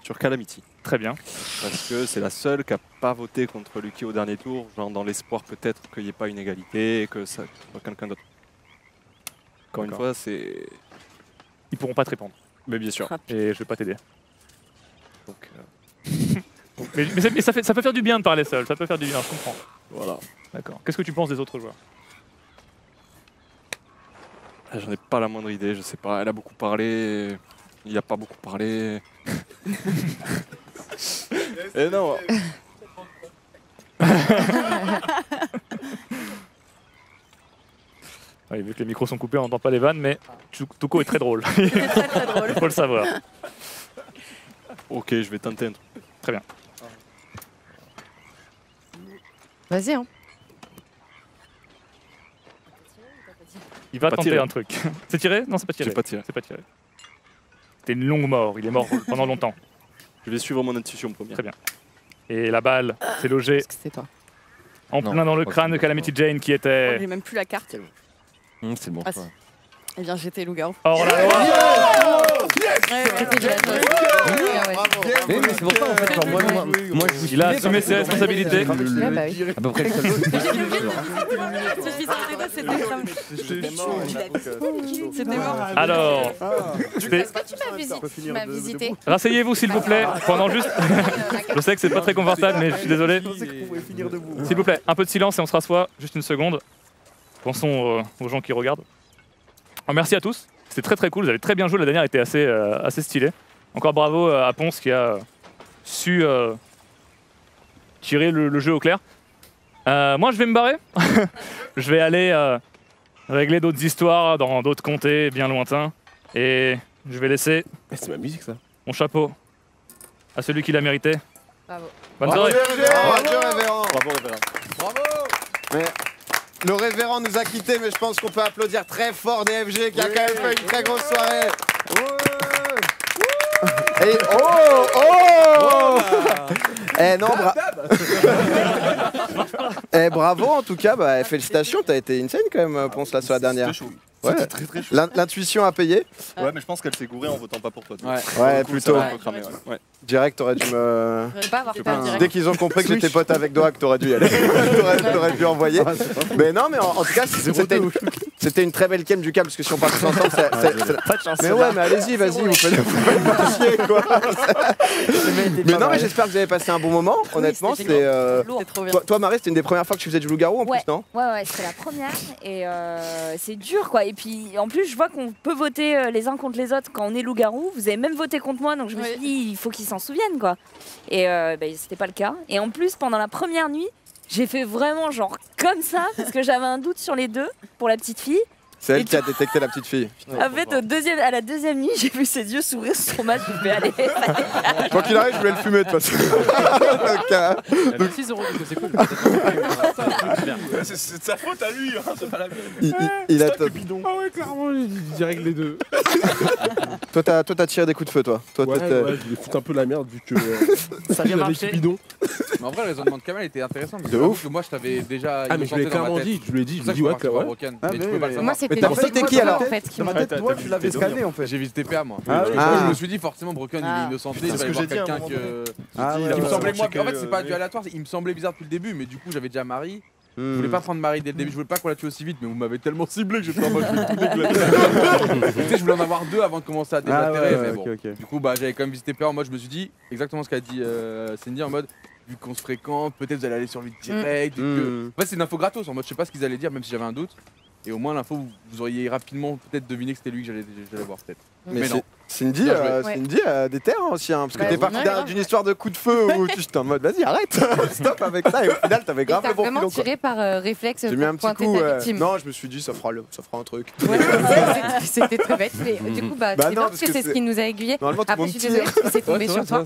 sur Calamity. Très bien. Parce que c'est la seule qui n'a pas voté contre Lucky au dernier tour, genre dans l'espoir peut-être qu'il n'y ait pas une égalité et que ça soit quelqu'un d'autre. Encore une D'accord. fois, c'est... Ils pourront pas te répondre. Mais bien sûr. Et je vais pas t'aider. Donc, Mais ça peut faire du bien de parler seul. Ça peut faire du bien, je comprends. voilà. D'accord. Qu'est-ce que tu penses des autres joueurs? Ah, j'en ai pas la moindre idée, je sais pas. Elle a beaucoup parlé, il a pas beaucoup parlé. Et non. Oui, vu que les micros sont coupés, on n'entend pas les vannes, mais Tuco est très drôle. Il faut le savoir. Ok, je vais tenter un truc. Très bien. Vas-y, hein. Il va Pas tenter tiré. un truc. C'est tiré? Non, c'est pas tiré. J'ai pas tiré. C'est pas tiré. C'était une longue mort. Il est mort pendant longtemps. Je vais suivre mon intuition première. Très bien. Et la balle s'est logée Est-ce que c'était toi? en Non, plein dans le je crois crâne que de c'est Calamity Jane qui Oh, était j'ai même plus la carte. C'est bon. Ah, si. Eh bien, j'étais loup-garou. hors la loi. C'était bien joué. Ah ouais. Mais c'est pour ça en fait, genre, moi je vous Il a suivais assumé parce ses que responsabilités. Ouais, bah oui. à peu près le seul truc. C'était mort. Alors, Est-ce que tu m'as visité? rasseyez-vous s'il vous plaît pendant juste. Je sais que c'est pas très confortable, mais je suis désolé. S'il vous plaît, un peu de silence et on se rassoit. Juste une seconde. Pensons aux gens qui regardent. Alors, merci à tous. C'était très très cool. Vous avez très bien joué. La dernière était assez stylée. Encore bravo à Ponce qui a su tirer le jeu au clair. Moi, je vais me barrer. Je vais aller régler d'autres histoires dans d'autres comtés bien lointains. Et je vais laisser C'est ma musique ça. mon chapeau à celui qui l'a mérité. Bravo. Bonne soirée. Bravo, révérend. Bravo, révérend. Mais Le révérend nous a quittés, mais je pense qu'on peut applaudir très fort DFG qui a quand même fait une très grosse soirée. Et non, bravo en tout cas, félicitations, t'as été insane quand même, Ponce, là sur la dernière. Ouais. Très très chaud. L'intuition a payé. Ouais, mais je pense qu'elle s'est gourée en votant pas pour toi. Ouais, plutôt. Ouais. Direct, t'aurais dû me. Pas avoir peur direct. Dès qu'ils ont compris que j'étais pote avec Doak, t'aurais dû y aller. t'aurais dû envoyer. Mais non, mais en tout cas, c'était une très belle game du câble, parce que si on part tous ensemble, mais ouais, mais allez-y, vas-y, vous faites pas chier, quoi. Mais non, mais j'espère que vous avez passé un bon moment. Honnêtement, c'est. Toi, Marie, c'était une des premières fois que tu faisais du loup-garou en plus, non? Ouais, c'était la première. Et c'est dur, quoi. Et puis, en plus, je vois qu'on peut voter les uns contre les autres quand on est loup-garou. Vous avez même voté contre moi, donc je me suis dit, il faut qu'ils s'en souviennent, quoi. Et c'était pas le cas. Et en plus, pendant la première nuit, j'ai fait vraiment genre comme ça, parce que j'avais un doute sur les deux pour la petite fille. C'est elle qui a détecté la petite fille. En fait, à la deuxième nuit, j'ai vu ses yeux s'ouvrir sur son match. Je vais aller. Quoi qu'il arrive, je voulais le fumer de toute façon. Donc 6 euros, c'est cool. C'est de sa faute à lui, hein, c'est pas la mienne. Il a Ah ouais, clairement, je dirais que les deux. Toi, t'as tiré des coups de feu, toi. Ouais, je lui foutu un peu la merde vu que. Ça vient marcher. Bidon. Mais en vrai, le raisonnement de Kamel était intéressant. Parce De que ouf. moi, je t'avais déjà. Ah, mais je lui ai clairement dit, je lui ai dit, ouais, ouais. Mais tu peux pas le savoir. Moi, c'était t'as voté qui alors? en fait qui Dans ma tête, toi, tu l'avais scanné en fait. J'ai visité PA moi. Ah oui. Ah. Je me suis dit forcément Broken il est innocenté, il va y avoir quelqu'un que. Il me semblait moi. En fait c'est pas du aléatoire, il me semblait bizarre depuis le début, mais du coup j'avais déjà Marie. Je voulais pas prendre Marie dès le début, je voulais pas qu'on la tue aussi vite, mais vous m'avez tellement ciblé que j'étais en mode je voulais en avoir deux avant de commencer à déblatérer, mais bon. Du coup j'avais quand même visité PA en mode je me suis dit exactement ce qu'a dit Cindy en mode vu qu'on se fréquente, peut-être vous allez aller sur lui direct. En fait c'est une info gratos en mode je sais pas ce qu'ils allaient dire même si j'avais un doute. Et au moins l'info, vous auriez rapidement peut-être deviné que c'était lui que j'allais voir peut-être. Mais non. Cindy a des terres aussi, hein, parce que t'es parti d'une histoire de coup de feu où tu étais en mode vas-y arrête, stop avec ça, et au final t'avais grave le bon filon. T'as vraiment tiré par réflexe J'ai mis un pour petit pointer coup, ta victime. non je me suis dit ça fera un truc. C'était très bête, mais du coup c'est bien parce que c'est ce qui nous a aiguillé. Après je suis désolée parce que c'est tombé sur toi.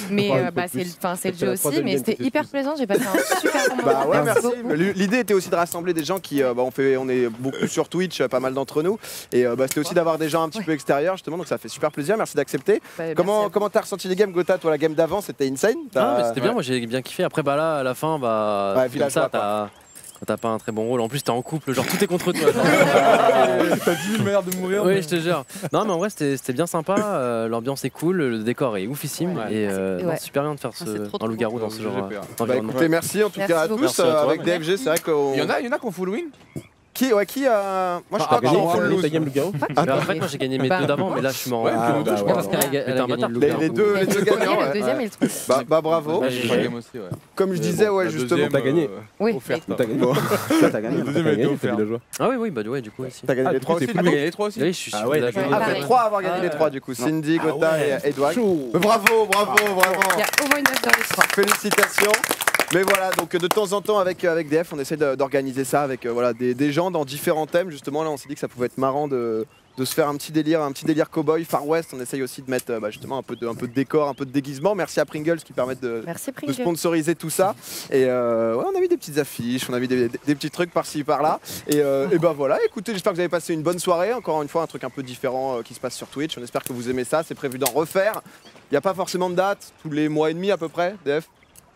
Mais c'est le jeu aussi, mais c'était hyper plaisant, j'ai passé un super bon moment. Bah ouais merci, l'idée était aussi de rassembler des gens qui, on est beaucoup sur Twitch, pas mal d'entre nous, et c'était aussi d'avoir des gens un petit peu extérieurs justement, donc ça fait super plaisir, merci d'accepter. Comment t'as ressenti les games, Gotha? Toi la game d'avant c'était insane? C'était bien, moi j'ai bien kiffé. Après là à la fin comme ça t'as pas un très bon rôle. En plus t'es en couple, genre tout est contre toi. T'as dit une manière de mourir. Oui je te jure. Non mais en vrai c'était bien sympa, l'ambiance est cool, le décor est oufissime et super bien de faire un loup-garou dans ce genre d'environnement. Écoutez merci en tout cas à tous, avec DFG c'est vrai qu'on... Il y en a qui ont full win. Moi je crois que j'ai full lose. En fait moi j'ai gagné mes deux d'avant, mais là je suis mort. Les deux gagnants. Le deuxième et le troisième. Bravo. Comme je disais justement. T'as gagné. Oui. T'as gagné. T'as gagné. Ah oui bah ouais du coup ici. T'as gagné les trois aussi. T'as gagné les trois aussi. Oui je suis Ah ouais, trois à avoir gagné les trois du coup. Cindy, Gotha et Edouard. Bravo, vraiment. Il y a au moins une note dans les trois. Félicitations. Mais voilà, donc de temps en temps avec DF, on essaie d'organiser ça avec des gens dans différents thèmes. Justement, là, on s'est dit que ça pouvait être marrant de se faire un petit délire cowboy, Far West. On essaye aussi de mettre justement un peu de décor, un peu de déguisement. Merci à Pringles qui permettent de sponsoriser tout ça. Et on a mis des petites affiches, on a mis des petits trucs par-ci par-là. Et voilà, écoutez, j'espère que vous avez passé une bonne soirée. Encore une fois, un truc un peu différent qui se passe sur Twitch. On espère que vous aimez ça. C'est prévu d'en refaire. Il n'y a pas forcément de date, tous les mois et demi à peu près, DF.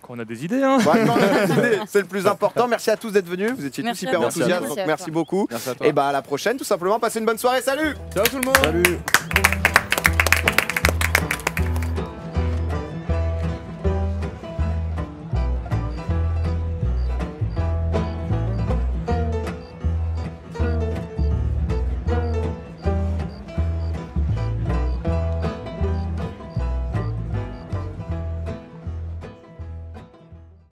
On a des idées, hein. C'est le plus important. Merci à tous d'être venus. Vous étiez tous hyper enthousiastes, donc merci beaucoup. Et à la prochaine, tout simplement. Passez une bonne soirée. Salut. Ciao tout le monde. Salut.